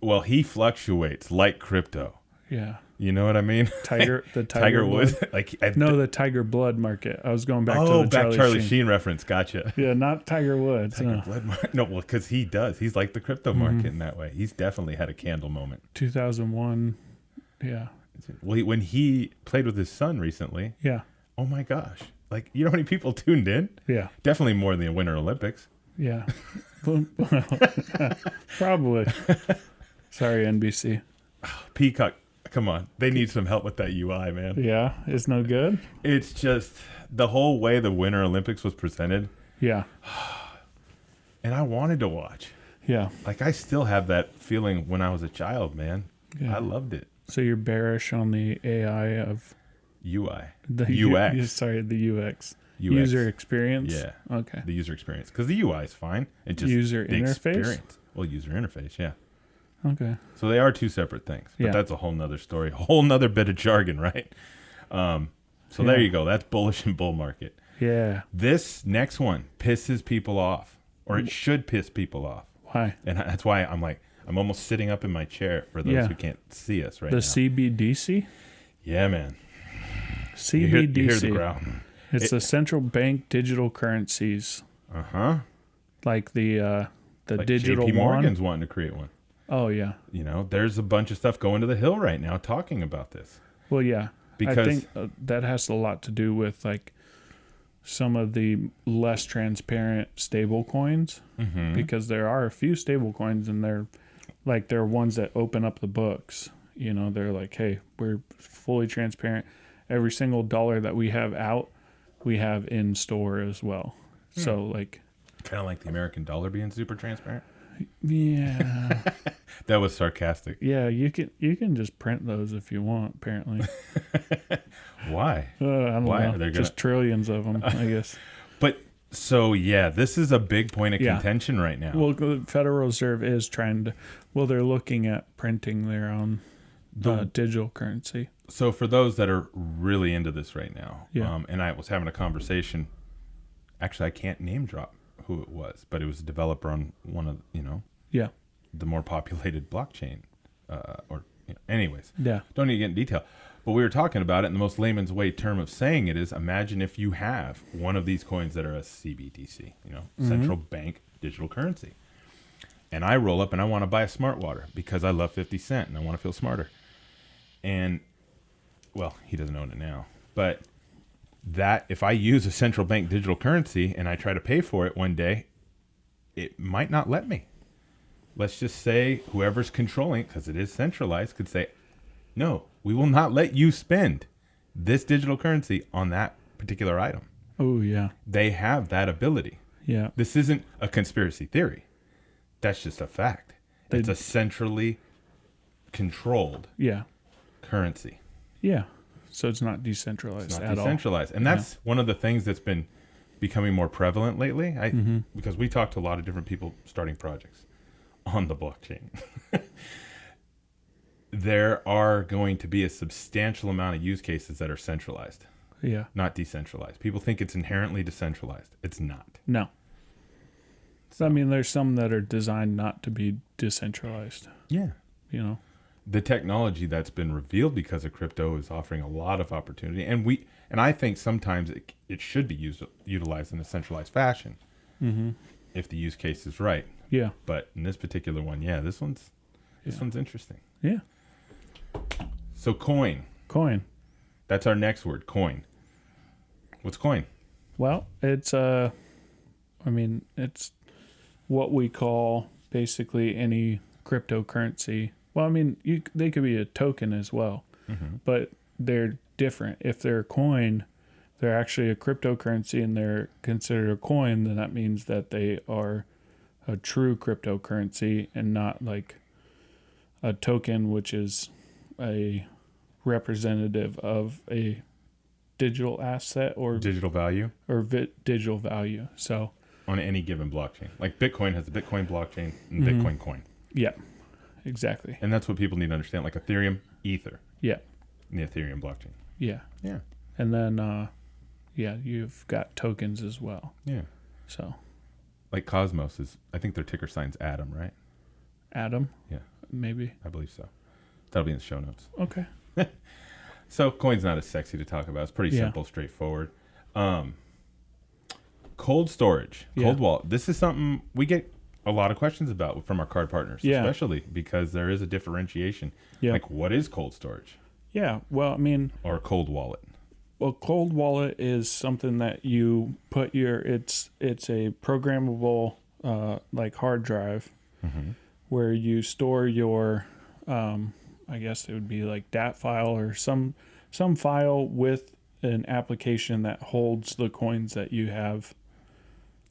Speaker 1: Well, he fluctuates like crypto.
Speaker 2: Yeah.
Speaker 1: You know what I mean?
Speaker 2: The tiger
Speaker 1: Woods. Like
Speaker 2: the tiger blood market. I was going back to the
Speaker 1: Charlie Sheen reference. Gotcha.
Speaker 2: Yeah, not Tiger Woods.
Speaker 1: Tiger blood market. No, well, because he does. He's like the crypto market in that way. He's definitely had a candle moment.
Speaker 2: 2001. Yeah.
Speaker 1: Well, when he played with his son recently.
Speaker 2: Yeah.
Speaker 1: Oh my gosh! Like, you know how many people tuned in?
Speaker 2: Yeah.
Speaker 1: Definitely more than the Winter Olympics.
Speaker 2: Yeah. Probably. Sorry, NBC.
Speaker 1: Peacock. Come on. They need some help with that UI, man.
Speaker 2: Yeah. It's no good.
Speaker 1: It's just the whole way the Winter Olympics was presented.
Speaker 2: Yeah.
Speaker 1: And I wanted to watch.
Speaker 2: Yeah.
Speaker 1: Like, I still have that feeling when I was a child, man. Yeah. I loved it.
Speaker 2: So you're bearish on the AI of
Speaker 1: UI.
Speaker 2: The
Speaker 1: UX.
Speaker 2: The UX. User experience?
Speaker 1: Yeah.
Speaker 2: Okay.
Speaker 1: The user experience. Because the UI is fine. It just
Speaker 2: user interface? Experience.
Speaker 1: Well, user interface, yeah.
Speaker 2: Okay.
Speaker 1: So they are two separate things. But that's a whole nother story. A whole nother bit of jargon, right? So there you go. That's bullish and bull market.
Speaker 2: Yeah.
Speaker 1: This next one pisses people off. Or it should piss people off.
Speaker 2: Why?
Speaker 1: And that's why I'm almost sitting up in my chair for those who can't see us right now.
Speaker 2: The CBDC?
Speaker 1: Yeah, man.
Speaker 2: CBDC.
Speaker 1: You hear the growl.
Speaker 2: It's the central bank digital currencies.
Speaker 1: Uh-huh.
Speaker 2: Like the
Speaker 1: like
Speaker 2: digital
Speaker 1: JP
Speaker 2: one.
Speaker 1: Morgan's wanting to create one.
Speaker 2: Oh, yeah.
Speaker 1: You know, there's a bunch of stuff going to the Hill right now talking about this.
Speaker 2: Well, yeah.
Speaker 1: Because
Speaker 2: I think that has a lot to do with like some of the less transparent stable coins, because there are a few stable coins and they're ones that open up the books. You know, they're like, hey, we're fully transparent. Every single dollar that we have out, we have in store as well. So like,
Speaker 1: kind of like the American dollar being super transparent.
Speaker 2: Yeah.
Speaker 1: That was sarcastic.
Speaker 2: Yeah, you can just print those if you want, apparently.
Speaker 1: Why?
Speaker 2: I don't know. Just trillions of them, I guess.
Speaker 1: But so, yeah, this is a big point of contention right now.
Speaker 2: Well, the Federal Reserve is they're looking at printing their own digital currency.
Speaker 1: So for those that are really into this right now, and I was having a conversation, actually I can't name drop who it was, but it was a developer on one of, the more populated blockchain, anyways. Yeah. Don't need to get in detail. But we were talking about it, and the most layman's way term of saying it is, imagine if you have one of these coins that are a CBDC, central bank digital currency. And I roll up and I want to buy a smart water because I love 50 Cent and I want to feel smarter. And, well, he doesn't own it now. But that if I use a central bank digital currency and I try to pay for it one day, it might not let me. Let's just say whoever's controlling, because it is centralized, could say, no, we will not let you spend this digital currency on that particular item.
Speaker 2: Oh, yeah.
Speaker 1: They have that ability.
Speaker 2: Yeah.
Speaker 1: This isn't a conspiracy theory. That's just a fact. It's a centrally controlled currency.
Speaker 2: Yeah. So it's not decentralized
Speaker 1: It's not
Speaker 2: at
Speaker 1: decentralized. And that's one of the things that's been becoming more prevalent lately. Because we talked to a lot of different people starting projects on the blockchain. There are going to be a substantial amount of use cases that are centralized.
Speaker 2: Yeah.
Speaker 1: Not decentralized. People think it's inherently decentralized. It's not.
Speaker 2: No. So, I mean, there's some that are designed not to be decentralized.
Speaker 1: Yeah.
Speaker 2: You know?
Speaker 1: The technology that's been revealed because of crypto is offering a lot of opportunity. And I think sometimes it should be utilized in a centralized fashion if the use case is right.
Speaker 2: Yeah.
Speaker 1: But in this particular one, this one's interesting.
Speaker 2: Yeah.
Speaker 1: So coin. That's our next word, coin. What's coin?
Speaker 2: Well, it's it's what we call basically any cryptocurrency. Well, I mean, they could be a token as well, but they're different. If they're a coin, they're actually a cryptocurrency and they're considered a coin, then that means that they are a true cryptocurrency and not like a token, which is a representative of a digital asset or
Speaker 1: digital value
Speaker 2: digital value. So
Speaker 1: on any given blockchain, like Bitcoin has a Bitcoin blockchain and Bitcoin coin.
Speaker 2: Yeah, exactly.
Speaker 1: And that's what people need to understand, like Ethereum, Ether.
Speaker 2: Yeah.
Speaker 1: In the Ethereum blockchain.
Speaker 2: Yeah.
Speaker 1: Yeah.
Speaker 2: And then, you've got tokens as well.
Speaker 1: Yeah.
Speaker 2: So.
Speaker 1: Like Cosmos is, I think their ticker sign's Atom, right?
Speaker 2: Atom?
Speaker 1: Yeah.
Speaker 2: Maybe.
Speaker 1: I believe so. That'll be in the show notes.
Speaker 2: Okay.
Speaker 1: So coin's not as sexy to talk about. It's pretty simple, straightforward. Cold storage, cold wallet. This is something we get a lot of questions about from our card partners, especially because there is a differentiation. Yeah. Like, what is cold storage?
Speaker 2: Yeah. Well, I mean,
Speaker 1: or a cold wallet.
Speaker 2: Well, cold wallet is something that you put it's a programmable like hard drive where you store your I guess it would be like dApp file or some file with an application that holds the coins that you have.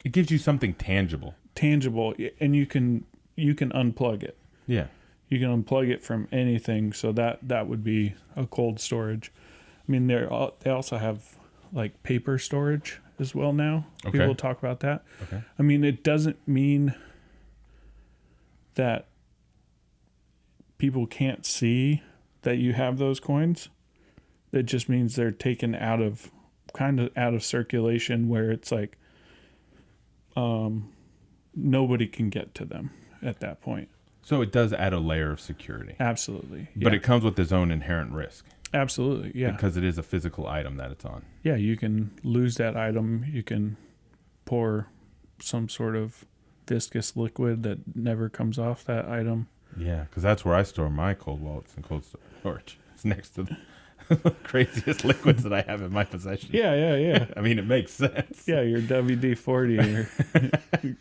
Speaker 1: It gives you something tangible,
Speaker 2: and you can unplug it.
Speaker 1: Yeah,
Speaker 2: you can unplug it from anything. So that would be a cold storage. I mean, they also have like paper storage as well now. Okay. People talk about that.
Speaker 1: Okay.
Speaker 2: I mean, it doesn't mean that people can't see that you have those coins. It just means they're taken out of circulation where it's like nobody can get to them at that point.
Speaker 1: So it does add a layer of security.
Speaker 2: Absolutely.
Speaker 1: But it comes with its own inherent risk.
Speaker 2: Absolutely, yeah.
Speaker 1: Because it is a physical item that it's on.
Speaker 2: Yeah, you can lose that item. You can pour some sort of viscous liquid that never comes off that item.
Speaker 1: Yeah, because that's where I store my cold wallets and cold storage. It's next to the craziest liquids that I have in my possession.
Speaker 2: Yeah.
Speaker 1: I mean, it makes sense.
Speaker 2: Yeah, your WD-40 your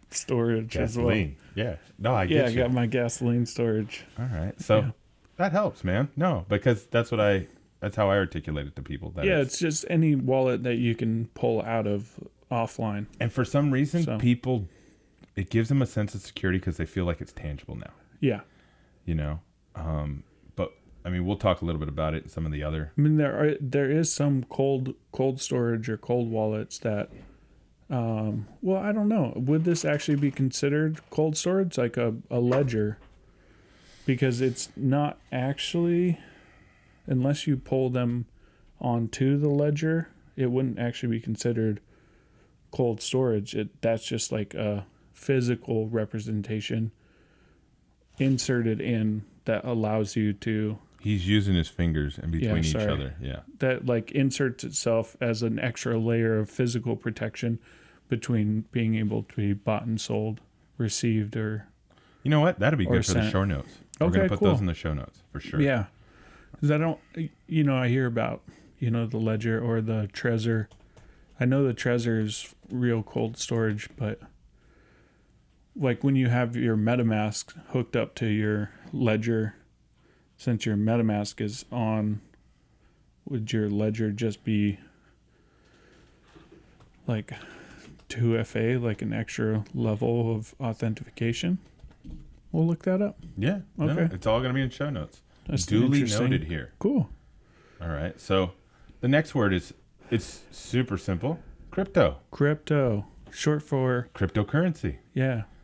Speaker 2: storage
Speaker 1: gasoline.
Speaker 2: as well.
Speaker 1: Yeah. No, I get you.
Speaker 2: Yeah, I got my gasoline storage.
Speaker 1: All right. So that helps, man. No, because that's how I articulate it to people. That
Speaker 2: it's just any wallet that you can pull out of offline.
Speaker 1: And for some reason, people, it gives them a sense of security because they feel like it's tangible now.
Speaker 2: Yeah.
Speaker 1: You know? But, I mean, we'll talk a little bit about it in some of the other.
Speaker 2: I mean, there is some cold storage or cold wallets that, well, I don't know. Would this actually be considered cold storage? Like a ledger? Because it's not actually, unless you pull them onto the ledger, it wouldn't actually be considered cold storage. That's just like a physical representation inserted in that allows you to.
Speaker 1: He's using his fingers in between each other. Yeah.
Speaker 2: That like inserts itself as an extra layer of physical protection between being able to be bought and sold, received, or.
Speaker 1: You know what? That'd be good for
Speaker 2: sent.
Speaker 1: the show notes. We're going to put those in the show notes for sure.
Speaker 2: Yeah. Because I hear about, the ledger or the Trezor. I know the Trezor is real cold storage, but like when you have your MetaMask hooked up to your ledger, since your MetaMask is on, would your ledger just be like 2FA, like an extra level of authentication? We'll look that up.
Speaker 1: Yeah.
Speaker 2: Okay.
Speaker 1: No, it's all going to be in show notes.
Speaker 2: That's
Speaker 1: Duly
Speaker 2: interesting.
Speaker 1: noted here.
Speaker 2: Cool.
Speaker 1: All right. So the next word it's super simple. Crypto.
Speaker 2: Crypto, short for,
Speaker 1: Cryptocurrency.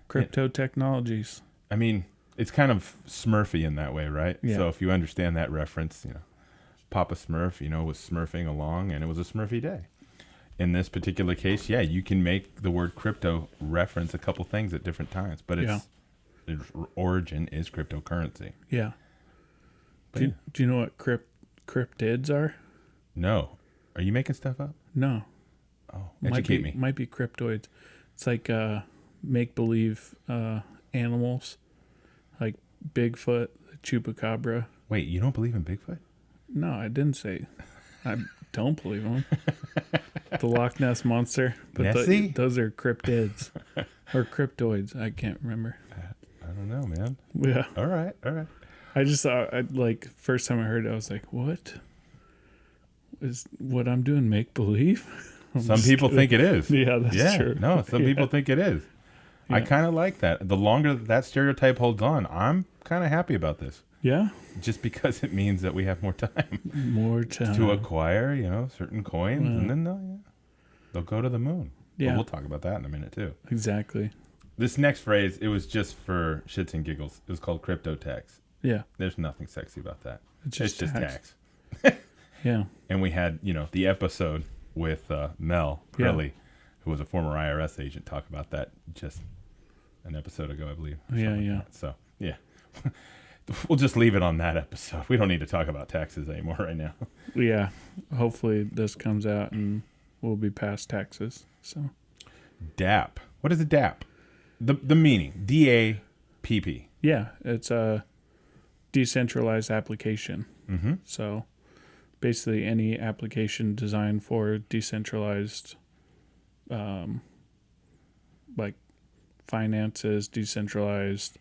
Speaker 2: crypto technologies.
Speaker 1: I mean, it's kind of Smurfy in that way, right?
Speaker 2: Yeah.
Speaker 1: So if you understand that reference, Papa Smurf, was smurfing along and it was a Smurfy day. In this particular case, you can make the word crypto reference a couple things at different times, but its origin is cryptocurrency.
Speaker 2: Yeah.
Speaker 1: But
Speaker 2: Do you know what cryptids are?
Speaker 1: No. Are you making stuff up?
Speaker 2: No.
Speaker 1: Oh, educate me.
Speaker 2: Might be cryptoids. It's like make-believe animals, like Bigfoot, Chupacabra.
Speaker 1: Wait, you don't believe in Bigfoot?
Speaker 2: No, I didn't say. I don't believe them. The Loch Ness Monster. But
Speaker 1: Nessie?
Speaker 2: those are cryptids. Or cryptoids. I can't remember.
Speaker 1: I don't know, man.
Speaker 2: Yeah.
Speaker 1: All right.
Speaker 2: I just saw, first time I heard it, I was like, what? Is what I'm doing make-believe?
Speaker 1: Some people think it is.
Speaker 2: Yeah, that's true.
Speaker 1: No, some people think it is. I kind of like that. The longer that stereotype holds on, I'm kind of happy about this.
Speaker 2: Yeah?
Speaker 1: Just because it means that we have more time.
Speaker 2: More time.
Speaker 1: To acquire, certain coins, and then they'll go to the moon.
Speaker 2: Yeah.
Speaker 1: But we'll talk about that in a minute, too.
Speaker 2: Exactly.
Speaker 1: This next phrase, it was just for shits and giggles. It was called crypto tax.
Speaker 2: Yeah.
Speaker 1: There's nothing sexy about that.
Speaker 2: It's just
Speaker 1: tax.
Speaker 2: Yeah.
Speaker 1: And we had, the episode with Mel Curley, who was a former IRS agent, talk about that just an episode ago, I believe.
Speaker 2: Yeah.
Speaker 1: So, yeah. We'll just leave it on that episode. We don't need to talk about taxes anymore right now.
Speaker 2: Yeah. Hopefully this comes out and we'll be past taxes. So
Speaker 1: dApp. What is a dApp? The meaning. DAPP.
Speaker 2: Yeah. It's a decentralized application.
Speaker 1: Mm-hmm.
Speaker 2: So basically any application designed for decentralized like finances, decentralized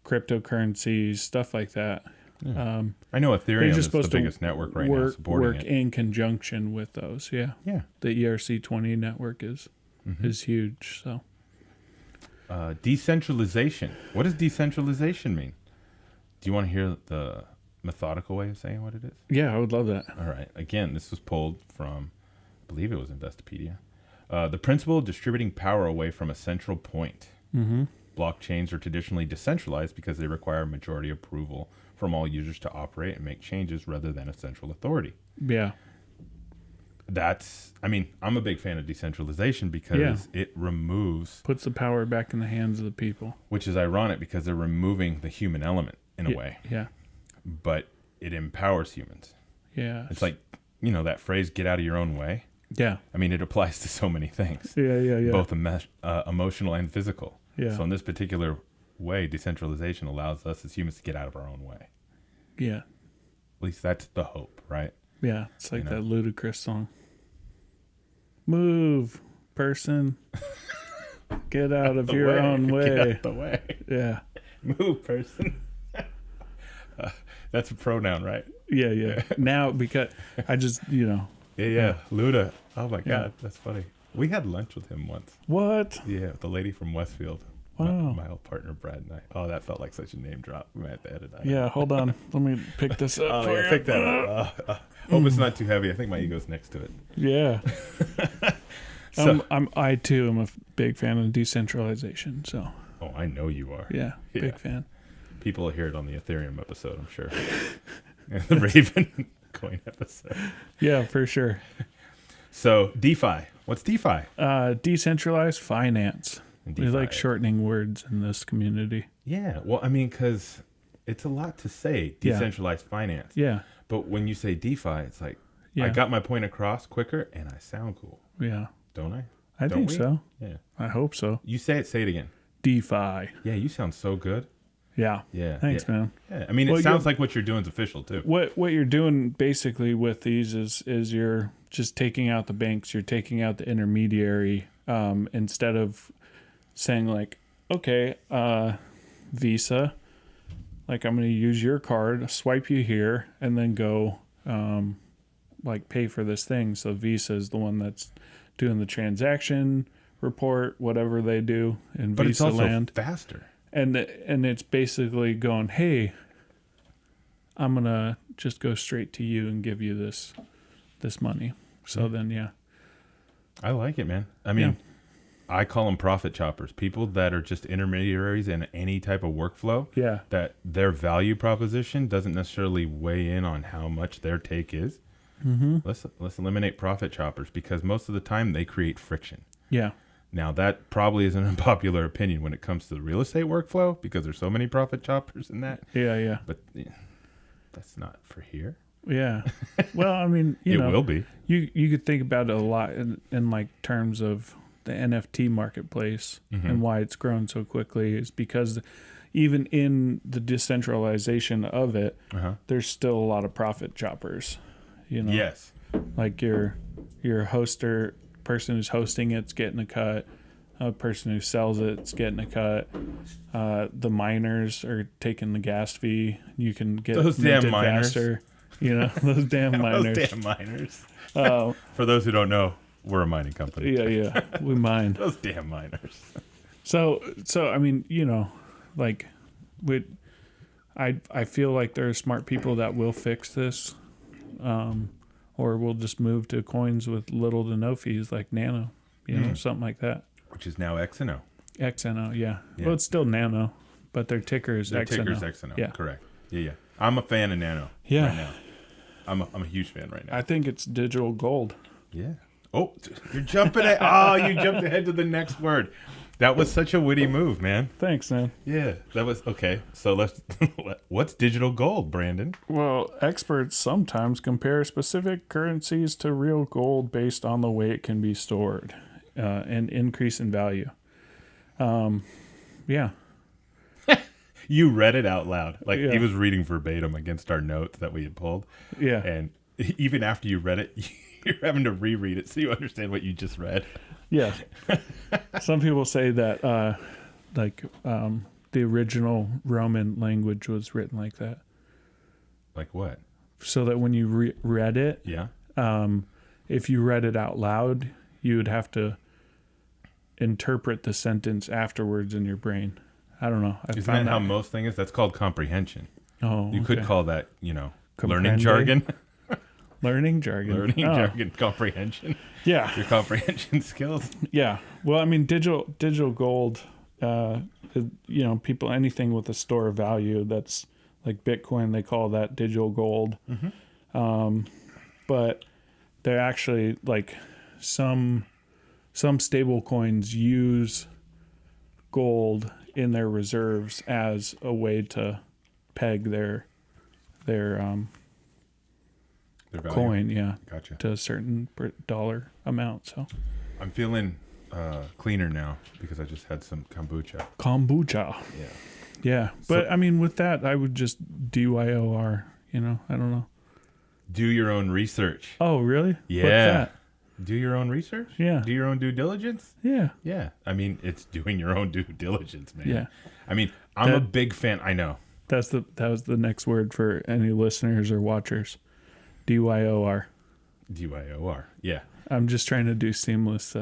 Speaker 2: cryptocurrencies, stuff like that.
Speaker 1: Yeah. I know Ethereum is the biggest network right now supporting
Speaker 2: work
Speaker 1: it.
Speaker 2: in conjunction with those. Yeah.
Speaker 1: Yeah.
Speaker 2: The ERC20 network is huge. So
Speaker 1: decentralization. What does decentralization mean? Do you want to hear the methodical way of saying what it is?
Speaker 2: Yeah, I would love that.
Speaker 1: All right. Again, this was pulled from, I believe it was Investopedia. The principle of distributing power away from a central point.
Speaker 2: Mm-hmm.
Speaker 1: Blockchains are traditionally decentralized because they require majority approval from all users to operate and make changes rather than a central authority.
Speaker 2: Yeah.
Speaker 1: I'm a big fan of decentralization because it
Speaker 2: puts the power back in the hands of the people.
Speaker 1: Which is ironic because they're removing the human element in a way.
Speaker 2: Yeah.
Speaker 1: But it empowers humans.
Speaker 2: Yeah.
Speaker 1: It's like, that phrase, get out of your own way.
Speaker 2: Yeah.
Speaker 1: It applies to so many things.
Speaker 2: Yeah.
Speaker 1: Both emotional and physical.
Speaker 2: Yeah.
Speaker 1: So in this particular way, decentralization allows us as humans to get out of our own way.
Speaker 2: Yeah.
Speaker 1: At least that's the hope, right?
Speaker 2: Yeah. It's like that Ludacris song. Move, person. Get out of your own way.
Speaker 1: Get out the way.
Speaker 2: Yeah.
Speaker 1: Move, person. That's a pronoun, right?
Speaker 2: Yeah. Now, because I just,
Speaker 1: Yeah. Luda. Oh, my God. That's funny. We had lunch with him once.
Speaker 2: What?
Speaker 1: Yeah, the lady from Westfield.
Speaker 2: Wow.
Speaker 1: My old partner, Brad, and I. Oh, that felt like such a name drop. We might have to edit that.
Speaker 2: Yeah, hold on. Let me pick this up.
Speaker 1: Pick that up. Hope it's not too heavy. I think my ego's next to it.
Speaker 2: Yeah.
Speaker 1: So,
Speaker 2: I too am a big fan of decentralization. So.
Speaker 1: Oh, I know you are.
Speaker 2: Yeah, big fan.
Speaker 1: People will hear it on the Ethereum episode, I'm sure. And the Raven coin episode.
Speaker 2: Yeah, for sure.
Speaker 1: So DeFi. What's DeFi?
Speaker 2: Decentralized finance.
Speaker 1: DeFi.
Speaker 2: We like shortening words in this community.
Speaker 1: Yeah. Well, because it's a lot to say, decentralized finance.
Speaker 2: Yeah.
Speaker 1: But when you say DeFi, it's like, I got my point across quicker and I sound cool.
Speaker 2: Yeah.
Speaker 1: Don't I?
Speaker 2: I think so.
Speaker 1: Yeah.
Speaker 2: I hope so.
Speaker 1: You say it again.
Speaker 2: DeFi.
Speaker 1: Yeah, you sound so good.
Speaker 2: Yeah.
Speaker 1: Yeah.
Speaker 2: Thanks,
Speaker 1: yeah.
Speaker 2: man.
Speaker 1: Yeah. I mean, it sounds like what you're doing is official too.
Speaker 2: What you're doing basically with these is you're just taking out the banks, you're taking out the intermediary, instead of saying like, okay, Visa, like I'm going to use your card, swipe you here, and then go like pay for this thing. So Visa is the one that's doing the transaction report, whatever they do in
Speaker 1: But
Speaker 2: Visa
Speaker 1: it's also
Speaker 2: land.
Speaker 1: faster.
Speaker 2: And it's basically going, hey, I'm going to just go straight to you and give you this money. So then, yeah.
Speaker 1: I like it, man. I mean, I call them profit choppers. People that are just intermediaries in any type of workflow.
Speaker 2: Yeah.
Speaker 1: That their value proposition doesn't necessarily weigh in on how much their take is. Mm-hmm. Let's eliminate profit choppers because most of the time they create friction.
Speaker 2: Yeah.
Speaker 1: Now, that probably is an unpopular opinion when it comes to the real estate workflow because there's so many profit choppers in that.
Speaker 2: Yeah, yeah.
Speaker 1: But that's not for here.
Speaker 2: Yeah. Well, I mean,
Speaker 1: it will be.
Speaker 2: You could think about it a lot in like terms of the NFT marketplace and why it's grown so quickly is because even in the decentralization of it, there's still a lot of profit choppers. You know,
Speaker 1: yes,
Speaker 2: like your hoster person who's hosting it's getting a cut. A person who sells it's getting a cut. The miners are taking the gas fee. You can get
Speaker 1: those damn miners.
Speaker 2: Faster. You know, those damn miners.
Speaker 1: Those damn miners. For those who don't know, we're a mining company.
Speaker 2: Yeah, we mine.
Speaker 1: Those damn miners.
Speaker 2: So I mean, you know, like, I feel like there are smart people that will fix this, or we'll just move to coins with little to no fees, like Nano, you know, something like that.
Speaker 1: Which is now XNO.
Speaker 2: XNO, yeah. Well, it's still Nano, but their ticker is XNO.
Speaker 1: Their ticker is XNO.
Speaker 2: Yeah,
Speaker 1: correct. Yeah. I'm a fan of Nano.
Speaker 2: Yeah.
Speaker 1: Right now. I'm a huge fan right now.
Speaker 2: I think it's digital gold.
Speaker 1: Yeah. Oh, you're jumping at. Oh, you jumped ahead to the next word. That was such a witty move, man.
Speaker 2: Thanks, man.
Speaker 1: Yeah, that was okay. So let's. What's digital gold, Brandon?
Speaker 2: Well, experts sometimes compare specific currencies to real gold based on the way it can be stored, and increase in value. Yeah.
Speaker 1: You read it out loud, like he was reading verbatim against our notes that we had pulled.
Speaker 2: Yeah.
Speaker 1: And even after you read it, you're having to reread it so you understand what you just read.
Speaker 2: Yeah. Some people say that the original Roman language was written like that.
Speaker 1: Like what?
Speaker 2: So that when you read it,
Speaker 1: yeah.
Speaker 2: If you read it out loud, you would have to interpret the sentence afterwards in your brain. I don't know.
Speaker 1: Isn't that how most things is? That's called comprehension.
Speaker 2: Oh,
Speaker 1: you could call that, learning jargon.
Speaker 2: Learning jargon.
Speaker 1: Learning jargon comprehension.
Speaker 2: Yeah.
Speaker 1: Your comprehension skills.
Speaker 2: Yeah. Well, I mean, digital gold, people, anything with a store of value, that's like Bitcoin, they call that digital gold. But they're actually like some stable coins use gold in their reserves as a way to peg their coin,
Speaker 1: Gotcha.
Speaker 2: to a certain dollar amount. So
Speaker 1: I'm feeling cleaner now because I just had some kombucha.
Speaker 2: Yeah, but I mean, with that, I would just DYOR. I don't know.
Speaker 1: Do your own research.
Speaker 2: Oh, really?
Speaker 1: Yeah.
Speaker 2: What's that?
Speaker 1: Do your own research?
Speaker 2: Yeah.
Speaker 1: Do your own due diligence?
Speaker 2: Yeah.
Speaker 1: Yeah. I mean, it's doing your own due diligence, man.
Speaker 2: Yeah.
Speaker 1: I mean, I'm a big fan. I know.
Speaker 2: That was the next word for any listeners or watchers. DYOR.
Speaker 1: DYOR. Yeah.
Speaker 2: I'm just trying to do seamless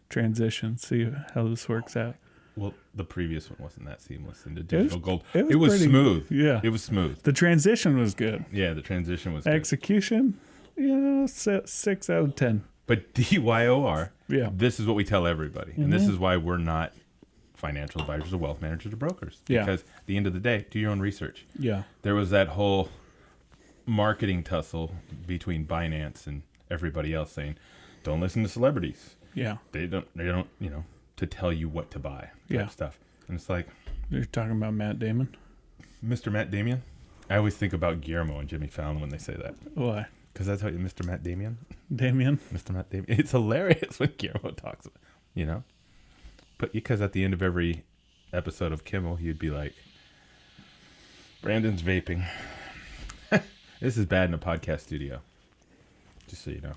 Speaker 2: transition. See how this works out.
Speaker 1: Well, the previous one wasn't that seamless into digital gold.
Speaker 2: It was
Speaker 1: smooth.
Speaker 2: Yeah.
Speaker 1: It was smooth.
Speaker 2: The transition was good.
Speaker 1: Yeah, the transition was good.
Speaker 2: Execution, 6 out of 10.
Speaker 1: But DYOR,
Speaker 2: yeah,
Speaker 1: this is what we tell everybody. And this is why we're not financial advisors or wealth managers or brokers.
Speaker 2: Yeah.
Speaker 1: Because at the end of the day, do your own research.
Speaker 2: Yeah.
Speaker 1: There was that whole marketing tussle between Binance and everybody else saying, don't listen to celebrities.
Speaker 2: Yeah.
Speaker 1: They don't, to tell you what to buy. Type stuff. And it's like,
Speaker 2: you're talking about Matt Damon?
Speaker 1: Mr. Matt Damien? I always think about Guillermo and Jimmy Fallon when they say that.
Speaker 2: Why?
Speaker 1: Because that's how Mr. Matt Damien.
Speaker 2: Mr.
Speaker 1: Matt Damien. It's hilarious when Guillermo talks, But because at the end of every episode of Kimmel, he'd be like, Brandon's vaping. This is bad in a podcast studio. Just so you know.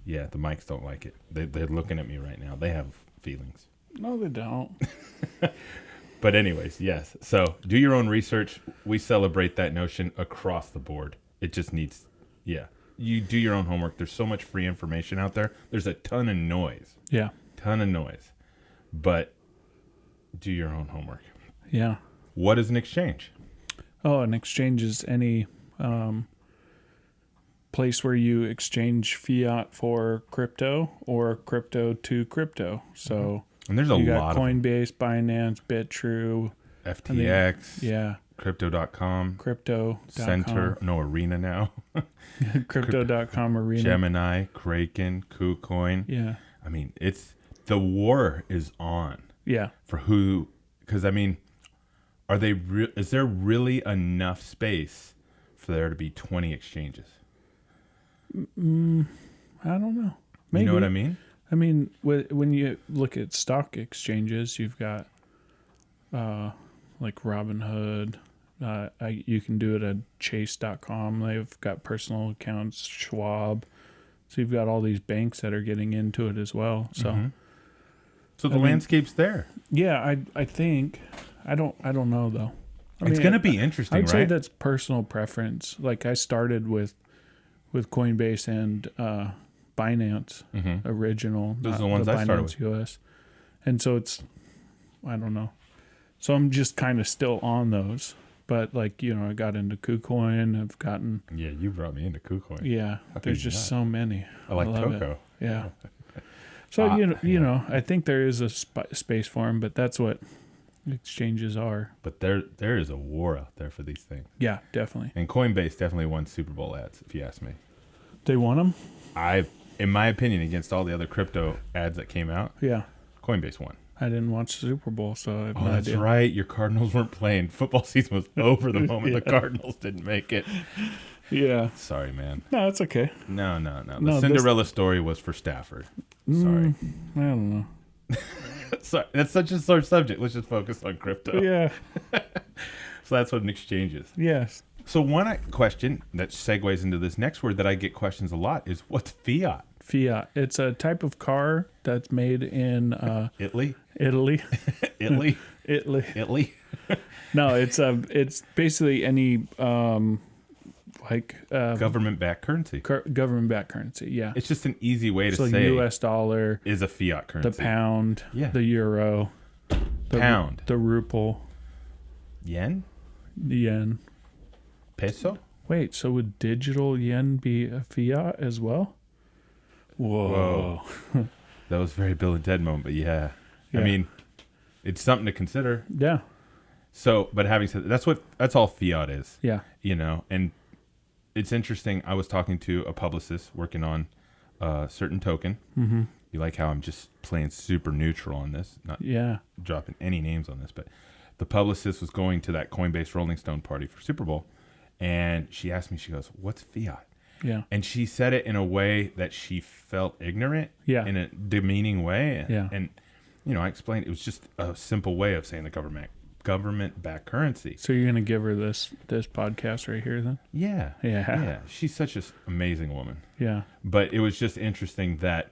Speaker 1: Yeah, the mics don't like it. They're looking at me right now. They have feelings.
Speaker 2: No, they don't.
Speaker 1: But anyways, yes. So do your own research. We celebrate that notion across the board. It just needs, you do your own homework. There's so much free information out there. There's a ton of noise.
Speaker 2: Yeah.
Speaker 1: Ton of noise. But do your own homework.
Speaker 2: Yeah.
Speaker 1: What is an exchange?
Speaker 2: Oh, an exchange is any place where you exchange fiat for crypto or crypto to crypto. So
Speaker 1: and there's a
Speaker 2: you
Speaker 1: lot
Speaker 2: got Coinbase, Binance, Bitrue,
Speaker 1: FTX, Crypto.com,
Speaker 2: Crypto.com,
Speaker 1: Center, Arena now,
Speaker 2: Crypto.com, Arena,
Speaker 1: Gemini, Kraken, KuCoin.
Speaker 2: Yeah.
Speaker 1: I mean, the war is on.
Speaker 2: Yeah.
Speaker 1: For who? Because I mean, is there really enough space for there to be 20 exchanges?
Speaker 2: I don't know. Maybe.
Speaker 1: You know what I mean?
Speaker 2: I mean, when you look at stock exchanges, you've got like Robinhood. You can do it at Chase.com. They've got personal accounts, Schwab. So you've got all these banks that are getting into it as well. So,
Speaker 1: So the landscape's there.
Speaker 2: Yeah, I think I don't know though.
Speaker 1: It's going to be interesting,
Speaker 2: I'd
Speaker 1: right?
Speaker 2: say that's personal preference. Like I started with Coinbase and Binance original.
Speaker 1: Those are the ones I started with.
Speaker 2: US. And so I don't know. So I'm just kind of still on those. But like, I got into KuCoin. I've gotten...
Speaker 1: Yeah, you brought me into KuCoin.
Speaker 2: Yeah, there's just so many.
Speaker 1: I like Coco.
Speaker 2: Yeah. So, I think there is a space for them, but that's what exchanges are.
Speaker 1: But there is a war out there for these things.
Speaker 2: Yeah, definitely.
Speaker 1: And Coinbase definitely won Super Bowl ads, if you ask me.
Speaker 2: They won them?
Speaker 1: In my opinion, against all the other crypto ads that came out,
Speaker 2: yeah,
Speaker 1: Coinbase won.
Speaker 2: I didn't watch the Super Bowl, so I have no
Speaker 1: that's
Speaker 2: idea.
Speaker 1: right. Your Cardinals weren't playing. Football season was over the moment the Cardinals didn't make it.
Speaker 2: Yeah.
Speaker 1: Sorry, man.
Speaker 2: No, it's okay.
Speaker 1: No. The Cinderella story was for Stafford. Sorry.
Speaker 2: I don't know.
Speaker 1: Sorry. That's such a sore subject. Let's just focus on crypto.
Speaker 2: Yeah.
Speaker 1: So that's what an exchange is.
Speaker 2: Yes.
Speaker 1: So one question that segues into this next word that I get questions a lot is, what's fiat?
Speaker 2: Fiat. It's a type of car that's made in
Speaker 1: Italy.
Speaker 2: Italy. No, it's basically any
Speaker 1: government-backed currency.
Speaker 2: Government-backed currency. Yeah.
Speaker 1: It's just an easy way to
Speaker 2: so
Speaker 1: say
Speaker 2: U.S. dollar
Speaker 1: is a fiat currency.
Speaker 2: The pound.
Speaker 1: Yeah.
Speaker 2: The euro.
Speaker 1: Pound.
Speaker 2: The ruble.
Speaker 1: Yen.
Speaker 2: The yen.
Speaker 1: Peso.
Speaker 2: Wait, so would digital yen be a fiat as well? Whoa.
Speaker 1: That was very Bill and Ted moment, but yeah. I mean, it's something to consider.
Speaker 2: Yeah.
Speaker 1: So, but having said that, that's all fiat is.
Speaker 2: Yeah.
Speaker 1: And it's interesting. I was talking to a publicist working on a certain token. Mm-hmm. You like how I'm just playing super neutral on this, not dropping any names on this, but the publicist was going to that Coinbase Rolling Stone party for Super Bowl, and she asked me, she goes, "What's fiat?"
Speaker 2: Yeah.
Speaker 1: And she said it in a way that she felt ignorant. Yeah. In a demeaning way.
Speaker 2: Yeah.
Speaker 1: And I explained it was just a simple way of saying the government-backed currency.
Speaker 2: So you're gonna give her this podcast right here, then?
Speaker 1: Yeah. Yeah. She's such an amazing woman.
Speaker 2: Yeah.
Speaker 1: But it was just interesting that,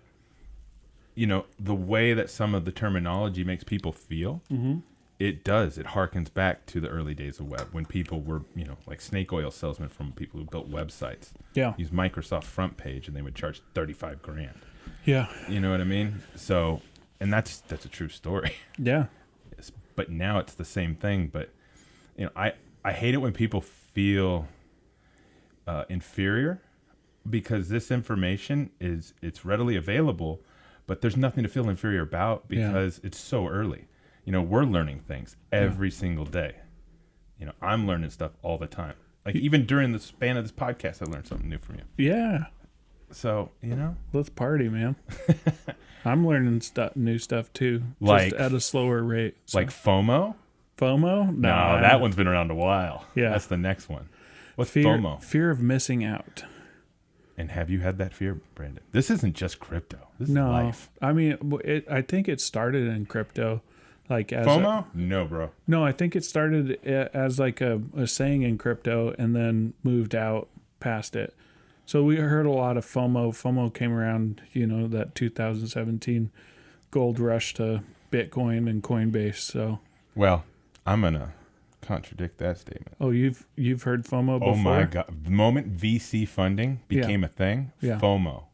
Speaker 1: the way that some of the terminology makes people feel. Mm-hmm. It does. It harkens back to the early days of web when people were, like snake oil salesmen from people who built websites.
Speaker 2: Yeah.
Speaker 1: Use Microsoft front page and they would charge $35,000.
Speaker 2: Yeah.
Speaker 1: You know what I mean? So, and that's a true story.
Speaker 2: Yeah.
Speaker 1: But now it's the same thing. But, I hate it when people feel inferior because this information it's readily available, but there's nothing to feel inferior about because it's so early. We're learning things every single day. I'm learning stuff all the time. Like even during the span of this podcast, I learned something new from you.
Speaker 2: Yeah.
Speaker 1: So,
Speaker 2: let's party, man. I'm learning new stuff too.
Speaker 1: Like
Speaker 2: just at a slower rate. So.
Speaker 1: Like FOMO?
Speaker 2: FOMO?
Speaker 1: No, that one's been around a while.
Speaker 2: Yeah.
Speaker 1: That's the next one. What's
Speaker 2: fear,
Speaker 1: FOMO?
Speaker 2: Fear of missing out.
Speaker 1: And have you had that fear, Brandon? This isn't just crypto. This is life.
Speaker 2: I mean, I think it started in crypto. Like as
Speaker 1: FOMO? No, bro.
Speaker 2: No, I think it started as like a saying in crypto and then moved out past it. So we heard a lot of FOMO. FOMO came around, that 2017 gold rush to Bitcoin and Coinbase. So,
Speaker 1: well, I'm gonna contradict that statement.
Speaker 2: Oh, you've heard FOMO before?
Speaker 1: Oh my god! The moment VC funding became a thing, FOMO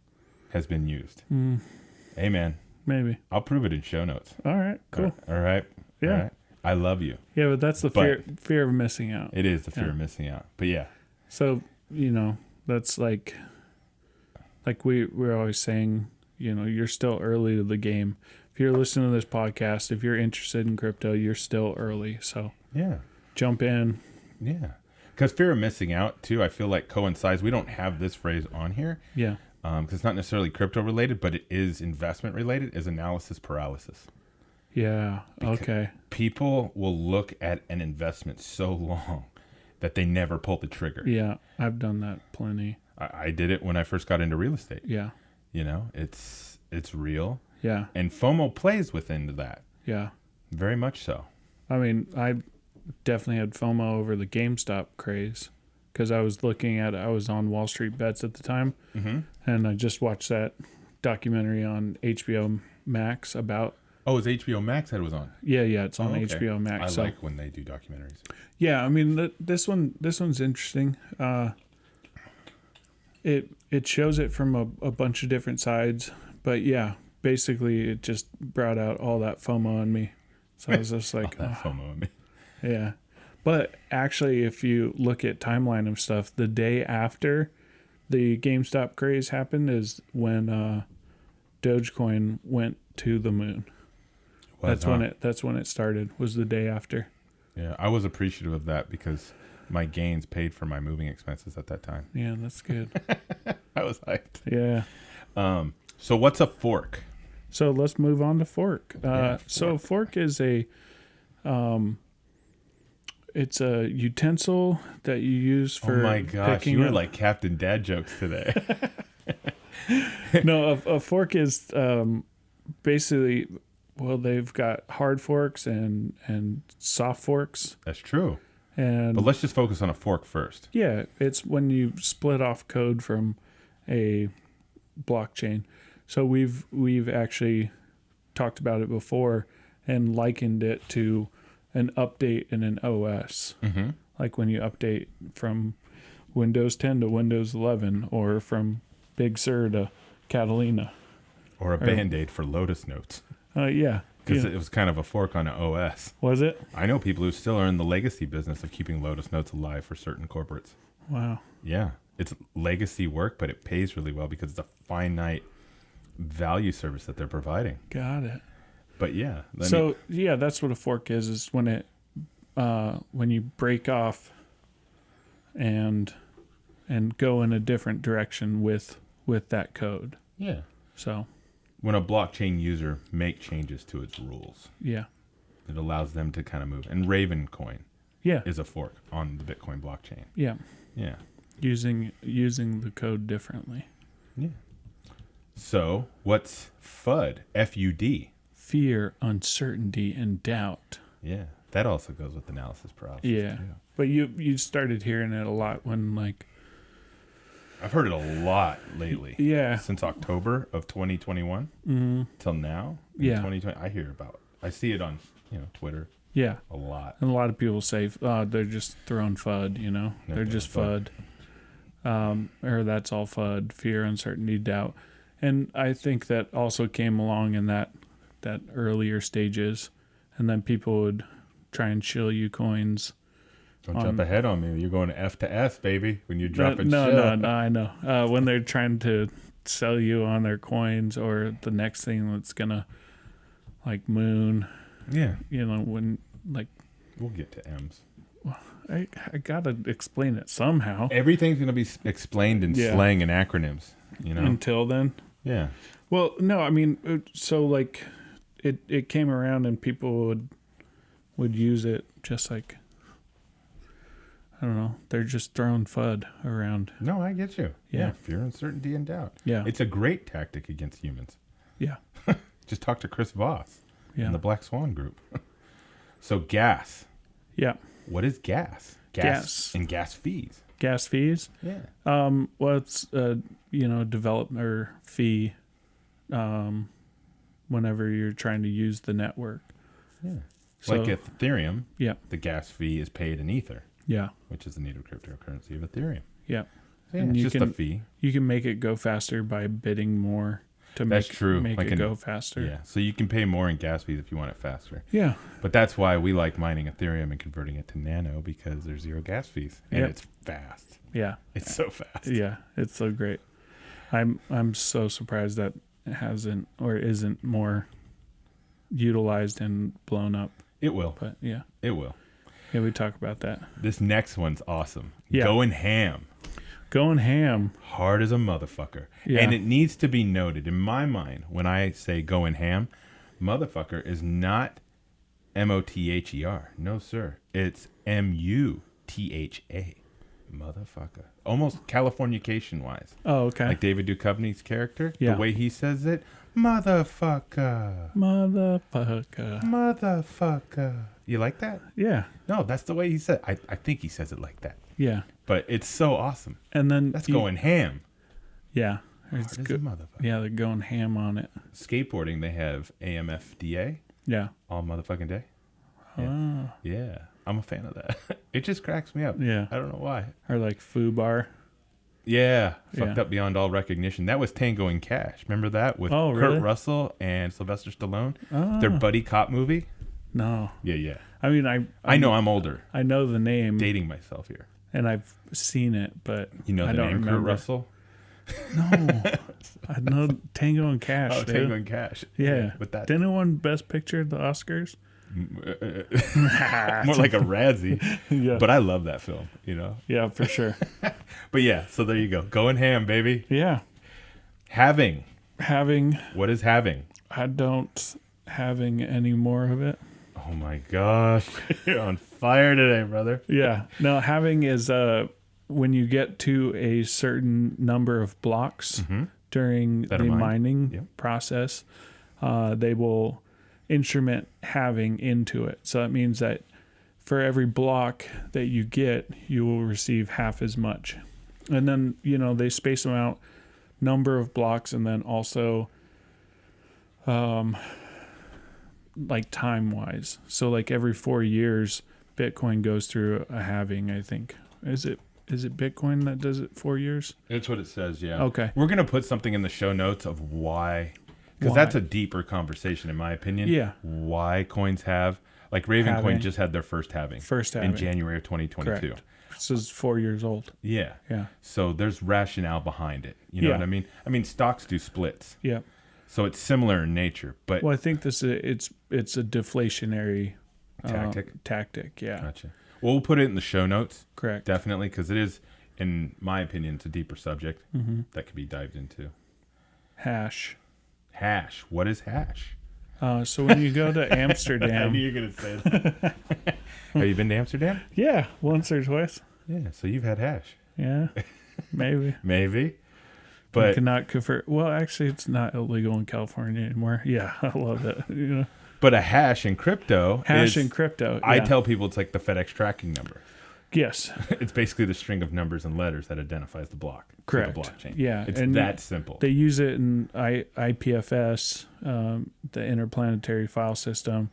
Speaker 1: has been used. Hey man,
Speaker 2: maybe
Speaker 1: I'll prove it in show notes.
Speaker 2: All right, cool.
Speaker 1: All right,
Speaker 2: yeah.
Speaker 1: All right. I love you.
Speaker 2: Yeah, but that's the fear of missing out.
Speaker 1: It is the fear of missing out. But yeah.
Speaker 2: So that's like we're always saying, you're still early to the game. If you're listening to this podcast, if you're interested in crypto, you're still early. So
Speaker 1: yeah,
Speaker 2: jump in.
Speaker 1: Yeah, because fear of missing out too, I feel like coincides. We don't have this phrase on here.
Speaker 2: Yeah.
Speaker 1: Because it's not necessarily crypto related, but it is investment related. Is analysis paralysis.
Speaker 2: Yeah.
Speaker 1: Because
Speaker 2: okay.
Speaker 1: People will look at an investment so long that they never pull the trigger.
Speaker 2: Yeah, I've done that plenty.
Speaker 1: I did it when I first got into real estate.
Speaker 2: Yeah.
Speaker 1: It's real.
Speaker 2: Yeah.
Speaker 1: And FOMO plays within that.
Speaker 2: Yeah.
Speaker 1: Very much so.
Speaker 2: I mean, I definitely had FOMO over the GameStop craze because I was on Wall Street Bets at the time, and I just watched that documentary on HBO Max about.
Speaker 1: Oh, it's HBO Max that it was on.
Speaker 2: Yeah, it's on HBO Max.
Speaker 1: I like when they do documentaries.
Speaker 2: Yeah, I mean this one's interesting. It shows it from a bunch of different sides, but yeah, basically it just brought out all that FOMO in me. So I was just like,
Speaker 1: FOMO in me.
Speaker 2: Yeah. But actually, if you look at timeline of stuff, the day after the GameStop craze happened is when Dogecoin went to the moon. That's when it started, was the day after.
Speaker 1: Yeah, I was appreciative of that because my gains paid for my moving expenses at that time.
Speaker 2: Yeah, that's good.
Speaker 1: I was hyped.
Speaker 2: Yeah.
Speaker 1: So what's a fork?
Speaker 2: So let's move on to fork.
Speaker 1: Fork.
Speaker 2: So fork is it's a utensil that you use for.
Speaker 1: Oh my gosh, you were like Captain Dad jokes today.
Speaker 2: No, a fork is basically, well, they've got hard forks and soft forks.
Speaker 1: That's true.
Speaker 2: But
Speaker 1: let's just focus on a fork first.
Speaker 2: Yeah, it's when you split off code from a blockchain. So we've actually talked about it before and likened it to an update in an OS. Mm-hmm. Like when you update from Windows 10 to Windows 11 or from Big Sur to Catalina.
Speaker 1: Or a Band-Aid for Lotus Notes.
Speaker 2: Yeah.
Speaker 1: Because it was kind of a fork on an OS.
Speaker 2: Was it?
Speaker 1: I know people who still are in the legacy business of keeping Lotus Notes alive for certain corporates.
Speaker 2: Wow.
Speaker 1: Yeah. It's legacy work, but it pays really well because it's a finite value service that they're providing.
Speaker 2: Got it.
Speaker 1: But yeah.
Speaker 2: That's what a fork is when it when you break off and go in a different direction with that code.
Speaker 1: Yeah.
Speaker 2: So
Speaker 1: when a blockchain user make changes to its rules.
Speaker 2: Yeah.
Speaker 1: It allows them to kind of move. And Ravencoin is a fork on the Bitcoin blockchain.
Speaker 2: Yeah.
Speaker 1: Yeah.
Speaker 2: Using the code differently.
Speaker 1: Yeah. So what's FUD? F-U-D.
Speaker 2: Fear, uncertainty, and doubt.
Speaker 1: Yeah. That also goes with analysis paralysis.
Speaker 2: Yeah.
Speaker 1: Too.
Speaker 2: But you started hearing it a lot when
Speaker 1: I've heard it a lot lately.
Speaker 2: Yeah.
Speaker 1: Since October of 2021 till now.
Speaker 2: Yeah.
Speaker 1: 2020, I see it on, Twitter.
Speaker 2: Yeah.
Speaker 1: A lot.
Speaker 2: And a lot of people say, they're just throwing FUD, They're just FUD. Or that's all FUD, fear, uncertainty, doubt. And I think that also came along in that earlier stages. And then people would try and shill you coins.
Speaker 1: Don't jump ahead on me. You're going to F to S, baby, when you're dropping
Speaker 2: No,
Speaker 1: shit.
Speaker 2: No, I know. When they're trying to sell you on their coins or the next thing that's going to, moon.
Speaker 1: Yeah.
Speaker 2: When,
Speaker 1: We'll get to M's.
Speaker 2: I got to explain it somehow.
Speaker 1: Everything's going to be explained in slang and acronyms,
Speaker 2: Until then?
Speaker 1: Yeah.
Speaker 2: Well, no, I mean, so, it came around and people would use it just I don't know. They're just throwing FUD around.
Speaker 1: No, I get you.
Speaker 2: Yeah.
Speaker 1: Fear, uncertainty, and doubt.
Speaker 2: Yeah.
Speaker 1: It's a great tactic against humans.
Speaker 2: Yeah.
Speaker 1: Just talk to Chris Voss. in the Black Swan group. So gas.
Speaker 2: Yeah.
Speaker 1: What is gas?
Speaker 2: Gas.
Speaker 1: And gas fees.
Speaker 2: Gas fees?
Speaker 1: Yeah.
Speaker 2: Well, it's, developer fee whenever you're trying to use the network.
Speaker 1: Yeah.
Speaker 2: So,
Speaker 1: like Ethereum,
Speaker 2: yeah.
Speaker 1: the gas fee is paid in Ether.
Speaker 2: Yeah.
Speaker 1: Which is the native cryptocurrency of Ethereum.
Speaker 2: Yeah.
Speaker 1: Yeah,
Speaker 2: and
Speaker 1: it's just a fee.
Speaker 2: You can make it go faster by bidding more to
Speaker 1: That's true.
Speaker 2: make it go faster.
Speaker 1: Yeah. So you can pay more in gas fees if you want it faster.
Speaker 2: Yeah.
Speaker 1: But that's why we like mining Ethereum and converting it to Nano, because there's zero gas fees and it's fast.
Speaker 2: Yeah.
Speaker 1: It's so fast.
Speaker 2: Yeah. It's so great. I'm so surprised that it hasn't or isn't more utilized and blown up.
Speaker 1: It will.
Speaker 2: But yeah.
Speaker 1: It will.
Speaker 2: Yeah, we talk about that.
Speaker 1: This next one's awesome.
Speaker 2: Yeah.
Speaker 1: Going ham.
Speaker 2: Going ham.
Speaker 1: Hard as a motherfucker.
Speaker 2: Yeah.
Speaker 1: And it needs to be noted, in my mind, when I say going ham, motherfucker is not M-O-T-H-E-R. No, sir. It's M-U-T-H-A. Motherfucker. Almost Californication-wise.
Speaker 2: Oh, okay.
Speaker 1: Like David Duchovny's character.
Speaker 2: Yeah.
Speaker 1: The way he says it. Motherfucker.
Speaker 2: Motherfucker.
Speaker 1: Motherfucker. You like that?
Speaker 2: Yeah.
Speaker 1: No, that's the way he said it. I think he says it like that.
Speaker 2: Yeah.
Speaker 1: But it's so awesome.
Speaker 2: And then
Speaker 1: That's going ham.
Speaker 2: Yeah.
Speaker 1: Hard as a motherfucker.
Speaker 2: Yeah, they're going ham on it.
Speaker 1: Skateboarding, they have AMFDA.
Speaker 2: Yeah.
Speaker 1: All motherfucking day. Yeah.
Speaker 2: Oh.
Speaker 1: Yeah. I'm a fan of that. It just cracks me up.
Speaker 2: Yeah.
Speaker 1: I don't know why.
Speaker 2: Or like FUBAR.
Speaker 1: Yeah. Fucked
Speaker 2: Yeah.
Speaker 1: up beyond all recognition. That was Tango and Cash. Remember that? With
Speaker 2: really?
Speaker 1: Kurt Russell and Sylvester Stallone?
Speaker 2: Oh.
Speaker 1: Their buddy cop movie?
Speaker 2: No.
Speaker 1: Yeah.
Speaker 2: I mean,
Speaker 1: I know I'm older.
Speaker 2: I know the name.
Speaker 1: Dating myself here.
Speaker 2: And I've seen it, but
Speaker 1: You know
Speaker 2: I
Speaker 1: the
Speaker 2: don't
Speaker 1: name
Speaker 2: remember.
Speaker 1: Kurt Russell?
Speaker 2: No. I know Tango and Cash.
Speaker 1: Oh,
Speaker 2: dude.
Speaker 1: Tango and Cash.
Speaker 2: Yeah.
Speaker 1: With that.
Speaker 2: Didn't it win Best Picture at the Oscars?
Speaker 1: More like a Razzie.
Speaker 2: Yeah.
Speaker 1: But I love that film, you know?
Speaker 2: Yeah, for sure.
Speaker 1: But yeah, so there you go. Going ham, baby.
Speaker 2: Yeah.
Speaker 1: Having.
Speaker 2: Having.
Speaker 1: What is having?
Speaker 2: I don't having any more of it.
Speaker 1: Oh my gosh. You're on fire today, brother.
Speaker 2: Yeah. No, having is when you get to a certain number of blocks during the mining process, they will instrument halving into it. So that means that for every block that you get, you will receive half as much. And then, they space them out, number of blocks, and then also like time wise. So like every 4 years, Bitcoin goes through a halving, I think. Is it Bitcoin that does it 4 years?
Speaker 1: That's what it says, yeah.
Speaker 2: Okay.
Speaker 1: We're going to put something in the show notes of why. Because that's a deeper conversation, in my opinion.
Speaker 2: Yeah.
Speaker 1: Why coins have. Like Ravencoin just had their first halving. In January of 2022.
Speaker 2: Correct. This is 4 years old.
Speaker 1: Yeah.
Speaker 2: Yeah.
Speaker 1: So there's rationale behind it. You know what I mean? I mean, stocks do splits.
Speaker 2: Yeah.
Speaker 1: So it's similar in nature. But
Speaker 2: well, I think it's a deflationary tactic. Yeah.
Speaker 1: Gotcha. Well, we'll put it in the show notes.
Speaker 2: Correct.
Speaker 1: Definitely, because it is, in my opinion, it's a deeper subject that could be dived into.
Speaker 2: Hash.
Speaker 1: Hash. What is hash?
Speaker 2: So when you go to
Speaker 1: I
Speaker 2: Amsterdam.
Speaker 1: knew you were going to say that. Have you been to Amsterdam?
Speaker 2: Yeah, once or twice.
Speaker 1: Yeah, so you've had hash.
Speaker 2: Yeah, maybe.
Speaker 1: Maybe. But
Speaker 2: you cannot convert. Well, actually, it's not illegal in California anymore. Yeah, I love it.
Speaker 1: But a hash in crypto. I tell people it's like the FedEx tracking number.
Speaker 2: Yes.
Speaker 1: It's basically the string of numbers and letters that identifies the block.
Speaker 2: Correct.
Speaker 1: The blockchain.
Speaker 2: Yeah.
Speaker 1: It's that simple.
Speaker 2: They use it in IPFS, the Interplanetary file system.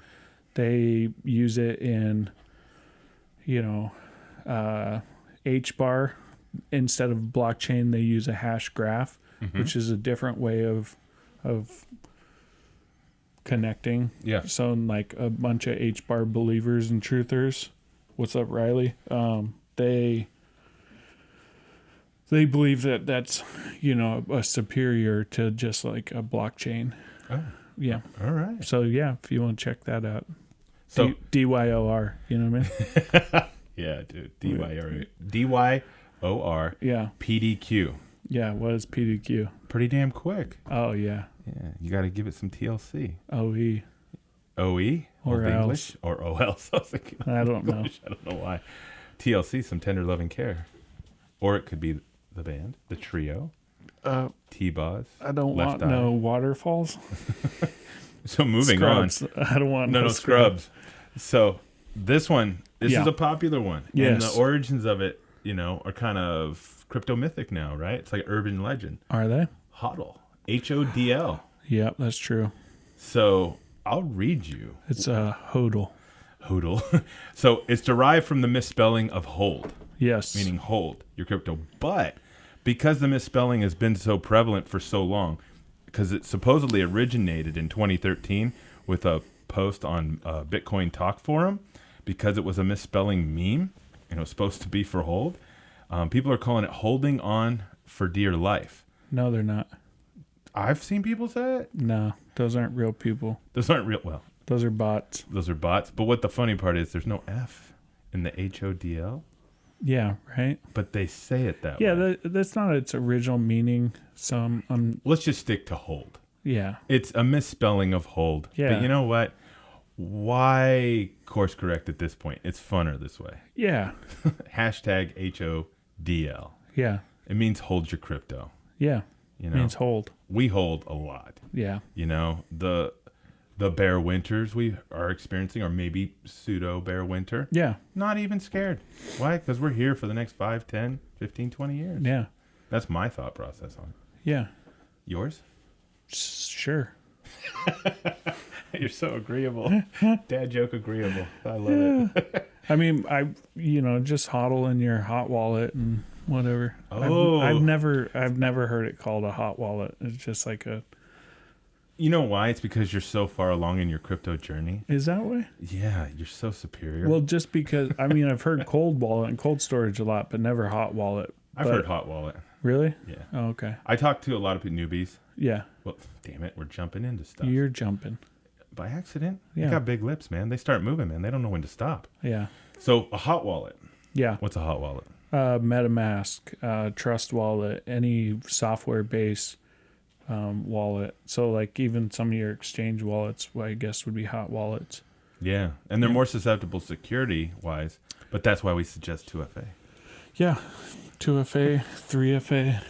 Speaker 2: They use it in, HBAR. Instead of blockchain, they use a hash graph, which is a different way of connecting.
Speaker 1: Yeah.
Speaker 2: So like a bunch of HBAR believers and truthers. What's up, Riley? They believe that that's, a superior to just like a blockchain. Oh. Yeah.
Speaker 1: All right.
Speaker 2: So yeah, if you want to check that out.
Speaker 1: So
Speaker 2: DYOR, you know what I mean?
Speaker 1: Yeah, dude. DYOR.
Speaker 2: Yeah.
Speaker 1: PDQ.
Speaker 2: Yeah, what is PDQ?
Speaker 1: Pretty damn quick.
Speaker 2: Oh yeah.
Speaker 1: Yeah, you got to give it some TLC.
Speaker 2: OE.
Speaker 1: OE?
Speaker 2: Or
Speaker 1: English?
Speaker 2: else.
Speaker 1: Or OL?
Speaker 2: I don't know.
Speaker 1: I don't know why. TLC, some tender loving care. Or it could be the band, the trio. T-Boz.
Speaker 2: I don't want no waterfalls.
Speaker 1: So moving on.
Speaker 2: I don't want
Speaker 1: no scrubs. So this one, this is a popular one.
Speaker 2: Yes.
Speaker 1: And the origins of it, are kind of crypto mythic now, right? It's like urban legend.
Speaker 2: Are they?
Speaker 1: HODL. HODL.
Speaker 2: Yeah, that's true.
Speaker 1: So I'll read you.
Speaker 2: It's a HODL.
Speaker 1: HODL. So it's derived from the misspelling of hold.
Speaker 2: Yes.
Speaker 1: Meaning hold your crypto. But because the misspelling has been so prevalent for so long, because it supposedly originated in 2013 with a post on Bitcoin Talk Forum, because it was a misspelling meme, and it was supposed to be for hold. People are calling it holding on for dear life.
Speaker 2: No, they're not.
Speaker 1: I've seen people say it.
Speaker 2: No, those aren't real people.
Speaker 1: Those aren't real. Well,
Speaker 2: those are bots.
Speaker 1: Those are bots. But what the funny part is, there's no F in the HODL.
Speaker 2: Yeah, right.
Speaker 1: But they say it that
Speaker 2: way.
Speaker 1: Yeah,
Speaker 2: that's not its original meaning. So
Speaker 1: let's just stick to hold.
Speaker 2: Yeah.
Speaker 1: It's a misspelling of hold.
Speaker 2: Yeah.
Speaker 1: But you know what? Why course correct at this point? It's funner this way.
Speaker 2: Yeah.
Speaker 1: Hashtag HODL.
Speaker 2: Yeah.
Speaker 1: It means hold your crypto.
Speaker 2: Yeah. It means hold.
Speaker 1: We hold a lot.
Speaker 2: Yeah.
Speaker 1: The bear winters we are experiencing, or maybe pseudo bear winter.
Speaker 2: Yeah.
Speaker 1: Not even scared. Why? Because we're here for the next 5, 10, 15, 20 years.
Speaker 2: Yeah.
Speaker 1: That's my thought process on it.
Speaker 2: Yeah.
Speaker 1: Yours?
Speaker 2: Sure.
Speaker 1: You're so agreeable. Dad joke agreeable. I love it.
Speaker 2: I mean, just HODL in your hot wallet and whatever.
Speaker 1: Oh.
Speaker 2: I've never heard it called a hot wallet. It's just like a...
Speaker 1: You know why? It's because you're so far along in your crypto journey.
Speaker 2: Is that way?
Speaker 1: Yeah, you're so superior.
Speaker 2: Well, just because, I've heard cold wallet and cold storage a lot, but never hot wallet.
Speaker 1: I've heard hot wallet.
Speaker 2: Really?
Speaker 1: Yeah.
Speaker 2: Oh, okay.
Speaker 1: I talked to a lot of newbies.
Speaker 2: Yeah.
Speaker 1: Well, damn it, we're jumping into stuff.
Speaker 2: You're jumping.
Speaker 1: By accident?
Speaker 2: Yeah.
Speaker 1: They got big lips, man. They start moving, man. They don't know when to stop.
Speaker 2: Yeah.
Speaker 1: So a hot wallet.
Speaker 2: Yeah.
Speaker 1: What's a hot wallet?
Speaker 2: MetaMask, Trust Wallet, any software-based wallet. So like even some of your exchange wallets, I guess would be hot wallets.
Speaker 1: Yeah. And they're more susceptible security-wise, but that's why we suggest 2FA.
Speaker 2: Yeah. 2FA, 3FA,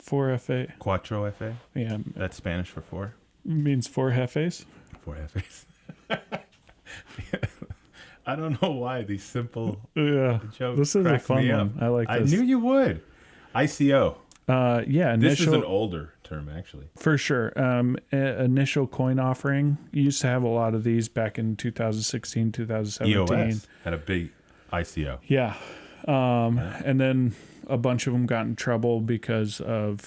Speaker 2: 4FA.
Speaker 1: Cuatro FA?
Speaker 2: Yeah.
Speaker 1: That's Spanish for four?
Speaker 2: It means 4 hefes.
Speaker 1: 4 FAs. I don't know why these simple jokes
Speaker 2: this is a fun one. I like this.
Speaker 1: I knew you would. ICO.
Speaker 2: Yeah.
Speaker 1: This is an older term, actually.
Speaker 2: For sure. Initial coin offering. You used to have a lot of these back in 2016, 2017.
Speaker 1: EOS had a big ICO.
Speaker 2: Yeah. And then a bunch of them got in trouble because of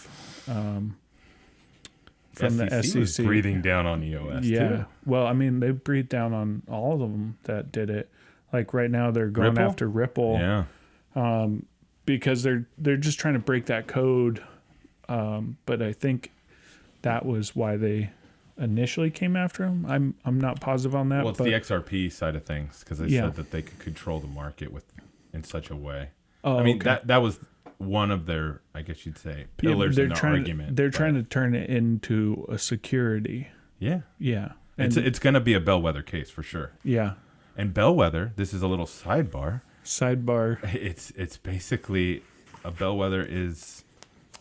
Speaker 2: from the SEC
Speaker 1: was breathing down on EOS too.
Speaker 2: Well, they breathed down on all of them that did it. Like right now they're going after Ripple.
Speaker 1: Yeah.
Speaker 2: Because they're just trying to break that code. But I think that was why they initially came after them. I'm not positive on that.
Speaker 1: Well, it's the XRP side of things, because they said that they could control the market in such a way.
Speaker 2: Oh, okay.
Speaker 1: that was one of their, I guess you'd say, pillars in the argument.
Speaker 2: They're trying to turn it into a security.
Speaker 1: Yeah.
Speaker 2: Yeah.
Speaker 1: And it's going to be a bellwether case for sure.
Speaker 2: Yeah.
Speaker 1: And bellwether, this is a little sidebar. It's basically a bellwether is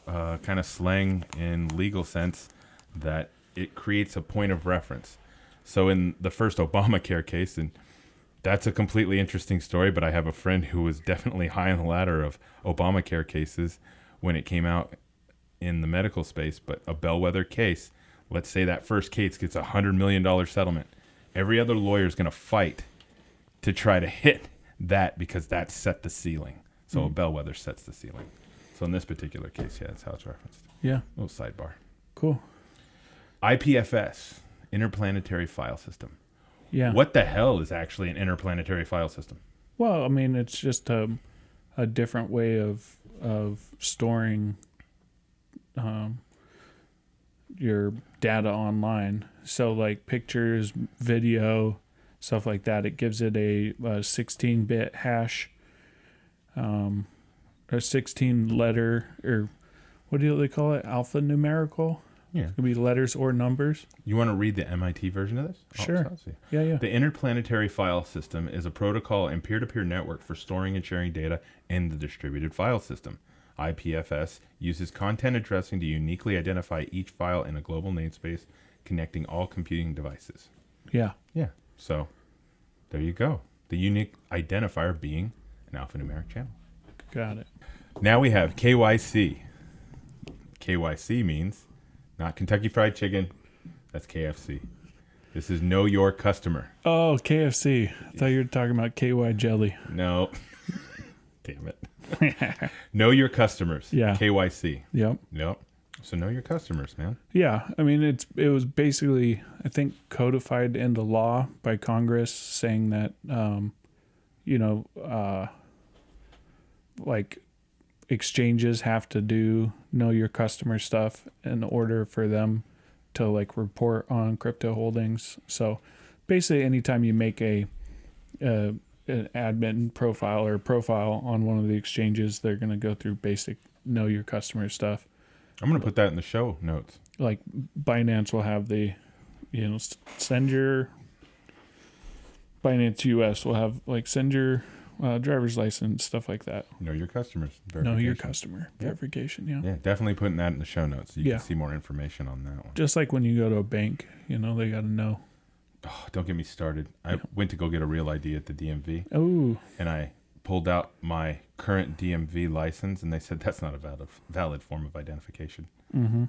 Speaker 1: kind of slang in legal sense that it creates a point of reference. So in the first Obamacare case, and that's a completely interesting story, but I have a friend who was definitely high on the ladder of Obamacare cases when it came out in the medical space. But a bellwether case, let's say that first case gets a $100 million settlement. Every other lawyer is going to fight to try to hit that because that set the ceiling. So a bellwether sets the ceiling. So in this particular case, that's how it's referenced.
Speaker 2: Yeah.
Speaker 1: Little sidebar.
Speaker 2: Cool.
Speaker 1: IPFS, Interplanetary File System.
Speaker 2: Yeah.
Speaker 1: What the hell is actually an interplanetary file system?
Speaker 2: Well, it's just a different way of storing your data online. So like pictures, video, stuff like that. It gives it a 16-bit hash, a 16-letter, or what do they call it? Alphanumerical.
Speaker 1: Yeah.
Speaker 2: It could be letters or numbers.
Speaker 1: You want to read the MIT version of this?
Speaker 2: Sure.
Speaker 1: Let's see.
Speaker 2: Yeah.
Speaker 1: The Interplanetary File System is a protocol and peer-to-peer network for storing and sharing data in the distributed file system. IPFS uses content addressing to uniquely identify each file in a global namespace connecting all computing devices.
Speaker 2: Yeah.
Speaker 1: Yeah. So there you go. The unique identifier being an alphanumeric channel.
Speaker 2: Got it.
Speaker 1: Now we have KYC. KYC means not Kentucky Fried Chicken. That's KFC. This is know your customer.
Speaker 2: Oh, KFC. I thought you were talking about KY jelly.
Speaker 1: No. Damn it. Know your customers.
Speaker 2: Yeah.
Speaker 1: KYC.
Speaker 2: Yep.
Speaker 1: Yep. So know your customers, man.
Speaker 2: Yeah. I mean, it was basically, I think, codified into law by Congress saying that, like exchanges have to do know your customer stuff in order for them to like report on crypto holdings. So basically anytime you make an admin profile or profile on one of the exchanges, they're going to go through basic know your customer stuff.
Speaker 1: I'm going to put that in the show notes.
Speaker 2: Like Binance will have the, send your Binance US will have like send your driver's license, stuff like that.
Speaker 1: Know your customers.
Speaker 2: Know your customer verification. Yeah.
Speaker 1: Yeah, definitely putting that in the show notes. You
Speaker 2: Yeah.
Speaker 1: can see more information on that one.
Speaker 2: Just like when you go to a bank, they got to know.
Speaker 1: Oh, don't get me started. I went to go get a real ID at the DMV.
Speaker 2: Oh.
Speaker 1: And I pulled out my current DMV license, and they said that's not a valid form of identification.
Speaker 2: Mm-hmm.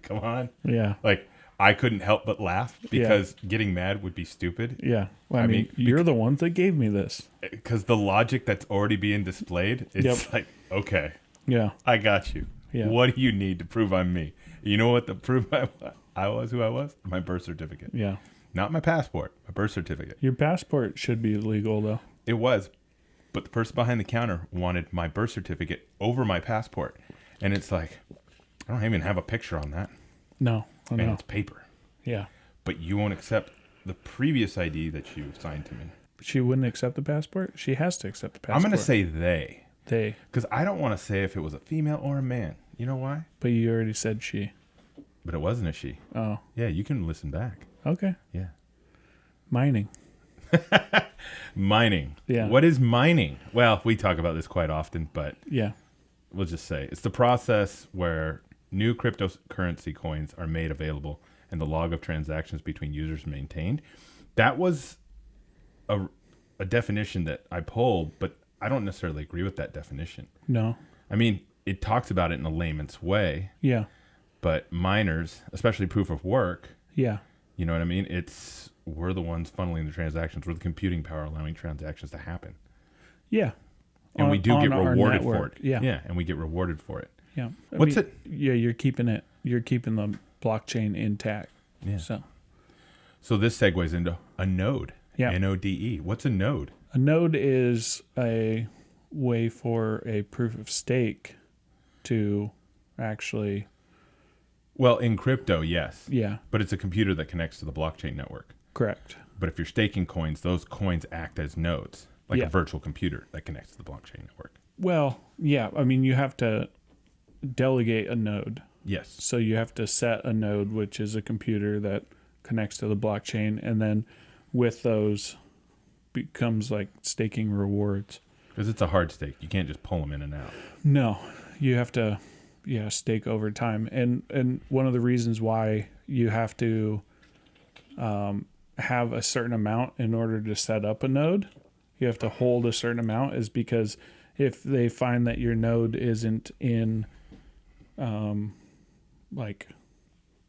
Speaker 1: Come on.
Speaker 2: Yeah.
Speaker 1: Like, I couldn't help but laugh because getting mad would be stupid.
Speaker 2: Yeah. Well, I mean, you're the one that gave me this.
Speaker 1: Because the logic that's already being displayed, it's like, okay,
Speaker 2: Yeah.
Speaker 1: I got you.
Speaker 2: Yeah.
Speaker 1: What do you need to prove I'm me? You know what the proof I was who I was? My birth certificate.
Speaker 2: Yeah.
Speaker 1: Not my passport, my birth certificate.
Speaker 2: Your passport should be legal, though.
Speaker 1: It was. But the person behind the counter wanted my birth certificate over my passport. And it's like, I don't even have a picture on that.
Speaker 2: No. Oh,
Speaker 1: And
Speaker 2: no.
Speaker 1: it's paper.
Speaker 2: Yeah.
Speaker 1: But you won't accept the previous ID that you signed to me.
Speaker 2: She wouldn't accept the passport? She has to accept the passport.
Speaker 1: I'm going to say they.
Speaker 2: They.
Speaker 1: Because I don't want to say if it was a female or a man. You know why?
Speaker 2: But you already said she.
Speaker 1: But it wasn't a she.
Speaker 2: Oh.
Speaker 1: Yeah, you can listen back.
Speaker 2: Okay.
Speaker 1: Yeah.
Speaker 2: Mining.
Speaker 1: Mining.
Speaker 2: Yeah.
Speaker 1: What is mining? Well, we talk about this quite often, but
Speaker 2: Yeah.
Speaker 1: we'll just say it's the process where new cryptocurrency coins are made available and the log of transactions between users maintained. That was a definition that I pulled, but I don't necessarily agree with that definition.
Speaker 2: No.
Speaker 1: I mean, it talks about it in a layman's way,
Speaker 2: Yeah.
Speaker 1: but miners, especially proof of work,
Speaker 2: Yeah.
Speaker 1: you know what I mean? We're the ones funneling the transactions. We're the computing power allowing transactions to happen.
Speaker 2: Yeah.
Speaker 1: And we do get
Speaker 2: our
Speaker 1: rewarded for
Speaker 2: network.
Speaker 1: it.
Speaker 2: Yeah.
Speaker 1: Yeah, and we get rewarded for it.
Speaker 2: Yeah.
Speaker 1: What's it?
Speaker 2: Yeah, you're keeping the blockchain intact.
Speaker 1: Yeah.
Speaker 2: So
Speaker 1: this segues into a node.
Speaker 2: Yeah.
Speaker 1: NODE. What's a node?
Speaker 2: a node is a way for a proof of stake to actually.
Speaker 1: Well, in crypto, yes.
Speaker 2: Yeah.
Speaker 1: But it's a computer that connects to the blockchain network.
Speaker 2: Correct.
Speaker 1: But if you're staking coins, those coins act as nodes, like
Speaker 2: Yeah.
Speaker 1: a virtual computer that connects to the blockchain network.
Speaker 2: Well, yeah. I mean, you have to delegate a node.
Speaker 1: Yes.
Speaker 2: So you have to set a node, which is a computer that connects to the blockchain. And then with those becomes like staking rewards.
Speaker 1: Because it's a hard stake. You can't just pull them in and out.
Speaker 2: No, you have to, stake over time. And one of the reasons why you have to have a certain amount in order to set up a node, you have to hold a certain amount, is because if they find that your node isn't in, like,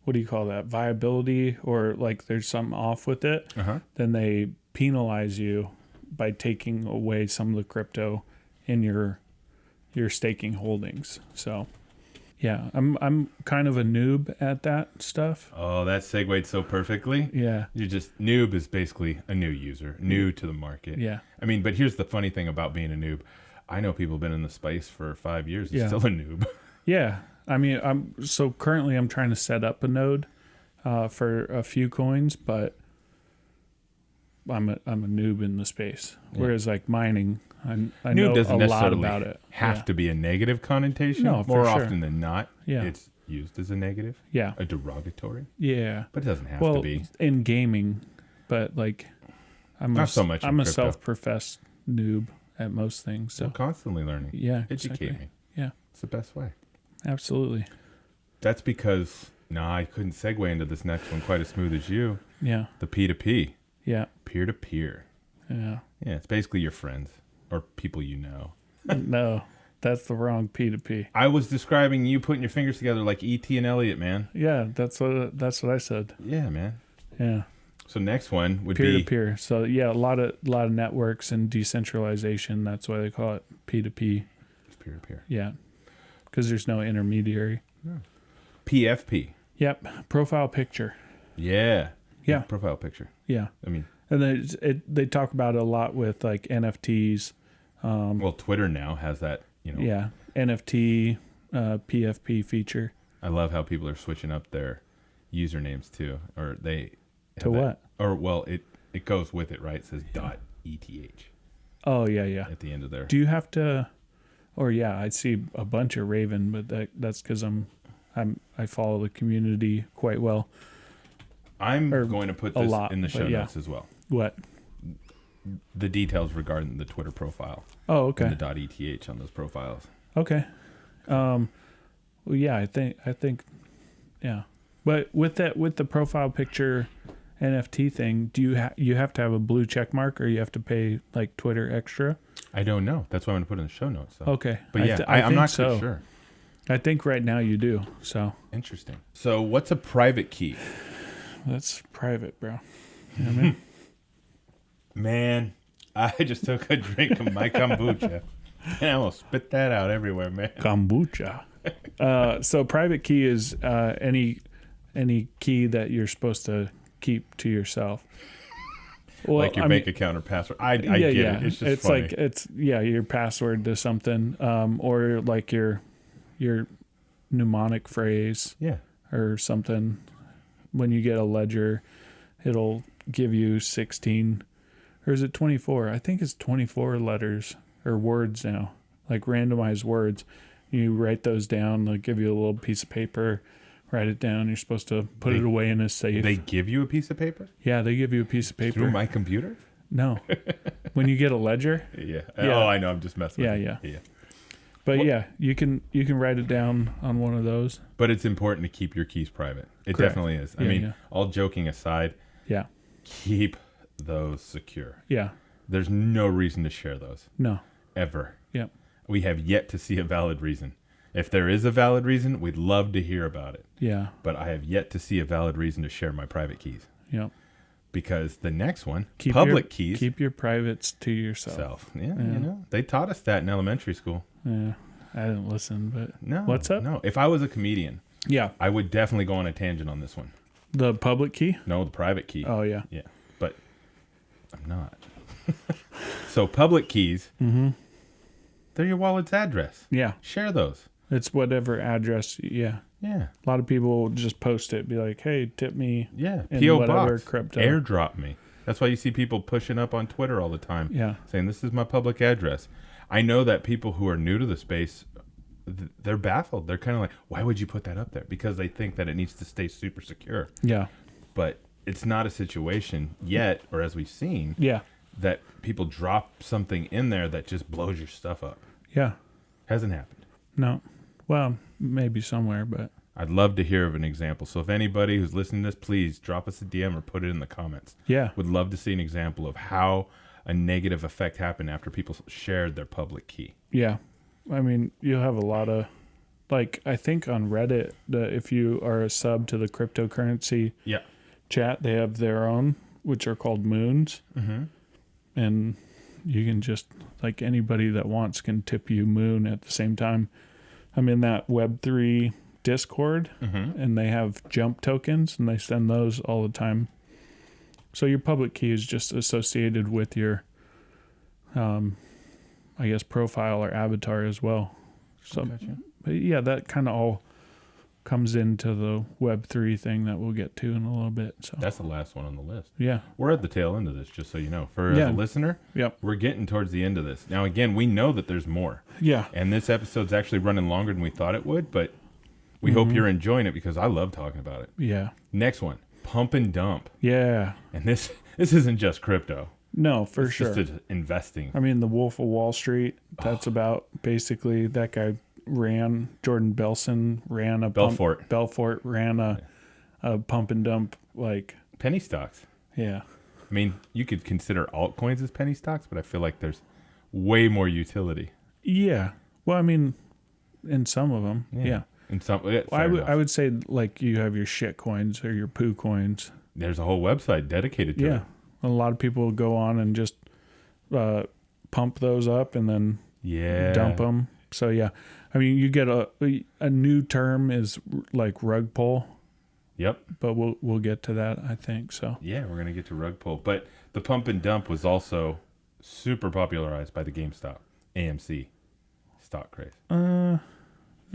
Speaker 2: what do you call that? Viability, or like there's something off with it, then they penalize you by taking away some of the crypto in your staking holdings. So, yeah, I'm kind of a noob at that stuff.
Speaker 1: Oh, that segued so perfectly.
Speaker 2: Yeah.
Speaker 1: Noob is basically a new user, new to the market.
Speaker 2: Yeah.
Speaker 1: I mean, but here's the funny thing about being a noob. I know people have been in the space for 5 years and still a noob.
Speaker 2: Yeah. I mean, currently I'm trying to set up a node for a few coins, but I'm a noob in the space. Whereas like mining, I
Speaker 1: Noob
Speaker 2: know
Speaker 1: doesn't
Speaker 2: a lot
Speaker 1: necessarily
Speaker 2: about it.
Speaker 1: have to be a negative connotation.
Speaker 2: No, for
Speaker 1: More
Speaker 2: sure.
Speaker 1: often than not,
Speaker 2: Yeah.
Speaker 1: it's used as a negative,
Speaker 2: Yeah.
Speaker 1: a derogatory,
Speaker 2: Yeah.
Speaker 1: but it doesn't have
Speaker 2: Well,
Speaker 1: to be.
Speaker 2: in gaming, but like
Speaker 1: Not so much in
Speaker 2: I'm a
Speaker 1: crypto.
Speaker 2: self-professed noob at most things. So
Speaker 1: We're constantly learning.
Speaker 2: yeah,
Speaker 1: Educate
Speaker 2: exactly.
Speaker 1: me.
Speaker 2: Yeah,
Speaker 1: It's the best way.
Speaker 2: absolutely.
Speaker 1: That's because Nah, I couldn't segue into this next one quite as smooth as you.
Speaker 2: Yeah.
Speaker 1: The P2P.
Speaker 2: Yeah.
Speaker 1: Peer-to-peer.
Speaker 2: Yeah.
Speaker 1: Yeah, it's basically your friends or people you know.
Speaker 2: No, that's the wrong P2P.
Speaker 1: I was describing you putting your fingers together like E.T. and Elliot, man.
Speaker 2: Yeah, that's what I said.
Speaker 1: Yeah, man.
Speaker 2: Yeah.
Speaker 1: So next one would
Speaker 2: peer
Speaker 1: be
Speaker 2: to peer. So yeah, a lot of networks and decentralization. That's why they call it P2P.
Speaker 1: It's peer-to-peer.
Speaker 2: Yeah, because there's no intermediary.
Speaker 1: Yeah. PFP.
Speaker 2: Yep. Profile picture.
Speaker 1: Yeah.
Speaker 2: Yeah.
Speaker 1: Profile picture.
Speaker 2: Yeah.
Speaker 1: I mean,
Speaker 2: and they talk about it a lot with like NFTs.
Speaker 1: Well, Twitter now has that.
Speaker 2: Yeah. NFT, PFP feature.
Speaker 1: I love how people are switching up their usernames too, or they.
Speaker 2: To what?
Speaker 1: Or well, it goes with it, right? It says .eth.
Speaker 2: Oh yeah.
Speaker 1: At the end of there.
Speaker 2: Do you have to? Or yeah, I see a bunch of Raven, but that's because I follow the community quite well.
Speaker 1: I'm going to put this in the show notes as well.
Speaker 2: What?
Speaker 1: The details regarding the Twitter profile.
Speaker 2: Oh, okay.
Speaker 1: And the .eth on those profiles.
Speaker 2: Okay. Well, yeah, I think, yeah. But with the profile picture NFT thing, do you have to have a blue check mark, or you have to pay like Twitter extra?
Speaker 1: I don't know. That's why I'm going to put it in the show notes. So.
Speaker 2: Okay.
Speaker 1: But yeah, I'm not so sure.
Speaker 2: I think right now you do. So
Speaker 1: interesting. So what's a private key?
Speaker 2: That's private, bro. You know what I mean?
Speaker 1: Man, I just took a drink of my kombucha and I will spit that out everywhere, man.
Speaker 2: Kombucha. So private key is any key that you're supposed to keep to yourself.
Speaker 1: Well, like your bank account or password. I get it. It's just funny.
Speaker 2: Like it's your password to something, or like your mnemonic phrase, or something. When you get a ledger, it'll give you 16, or is it 24? I think it's 24 letters or words now, like randomized words. You write those down. They'll give you a little piece of paper. Write it down. You're supposed to put it away in a safe.
Speaker 1: They give you a piece of paper?
Speaker 2: Yeah, they give you a piece of paper.
Speaker 1: Through my computer?
Speaker 2: No. When you get a ledger?
Speaker 1: Yeah. Oh, I know. I'm just messing with you.
Speaker 2: Yeah. But yeah, you can write it down on one of those.
Speaker 1: But it's important to keep your keys private. It definitely is. I mean, all joking aside, keep those secure.
Speaker 2: Yeah.
Speaker 1: There's no reason to share those.
Speaker 2: No.
Speaker 1: Ever.
Speaker 2: Yep.
Speaker 1: We have yet to see a valid reason. If there is a valid reason, we'd love to hear about it.
Speaker 2: Yeah.
Speaker 1: But I have yet to see a valid reason to share my private keys.
Speaker 2: Yep.
Speaker 1: Because the next one, public keys.
Speaker 2: Keep your privates to yourself.
Speaker 1: Yeah, they taught us that in elementary school.
Speaker 2: Yeah. I didn't listen, but
Speaker 1: no.
Speaker 2: What's up?
Speaker 1: No. If I was a comedian, I would definitely go on a tangent on this one.
Speaker 2: The public key?
Speaker 1: No, the private key.
Speaker 2: Oh, yeah.
Speaker 1: Yeah. But I'm not. So public keys, they're your wallet's address.
Speaker 2: Yeah.
Speaker 1: Share those.
Speaker 2: It's whatever address. Yeah.
Speaker 1: Yeah.
Speaker 2: A lot of people will just post it, be like, hey, tip me.
Speaker 1: Yeah.
Speaker 2: In
Speaker 1: P.O.
Speaker 2: whatever
Speaker 1: box.
Speaker 2: crypto.
Speaker 1: Airdrop me. That's why you see people pushing up on Twitter all the time.
Speaker 2: Yeah.
Speaker 1: Saying, this is my public address. I know that people who are new to the space, they're baffled. They're kind of like, why would you put that up there? Because they think that it needs to stay super secure.
Speaker 2: Yeah.
Speaker 1: But it's not a situation yet, or as we've seen, that people drop something in there that just blows your stuff up.
Speaker 2: Yeah.
Speaker 1: Hasn't happened.
Speaker 2: No. Well, maybe somewhere, but
Speaker 1: I'd love to hear of an example. So if anybody who's listening to this, please drop us a DM or put it in the comments.
Speaker 2: Yeah.
Speaker 1: Would love to see an example of how a negative effect happened after people shared their public key.
Speaker 2: Yeah. I mean, you'll have a lot of, like, I think on Reddit, if you are a sub to the cryptocurrency chat, they have their own, which are called moons. Mm-hmm. And you can just, like, anybody that wants can tip you moon at the same time. I'm in that Web3 Discord, and they have jump tokens, and they send those all the time. So your public key is just associated with your, I guess, profile or avatar as well. So, but yeah, that kind of all comes into the Web3 thing that we'll get to in a little bit. So
Speaker 1: that's the last one on the list.
Speaker 2: Yeah.
Speaker 1: We're at the tail end of this, just so you know. For as a listener, we're getting towards the end of this. Now, again, we know that there's more. Yeah. And this episode's actually running longer than we thought it would, but we hope you're enjoying it because I love talking about it. Yeah. Next one, pump and dump. Yeah. And this isn't just crypto.
Speaker 2: No, for sure.
Speaker 1: It's just investing.
Speaker 2: I mean, the Wolf of Wall Street, that's about basically that guy Jordan Belfort ran a pump and dump, like
Speaker 1: penny stocks.
Speaker 2: Yeah.
Speaker 1: I mean, you could consider altcoins as penny stocks, but I feel like there's way more utility.
Speaker 2: Yeah. Well, I mean, in some of them, yeah.
Speaker 1: In some,
Speaker 2: I would say like you have your shit coins or your poo coins.
Speaker 1: There's a whole website dedicated to it.
Speaker 2: A lot of people go on and just pump those up and then dump them. So yeah, I mean, you get a new term is like rug pull.
Speaker 1: Yep.
Speaker 2: But we'll get to that, I think. So
Speaker 1: yeah, we're gonna get to rug pull. But the pump and dump was also super popularized by the GameStop, AMC stock craze.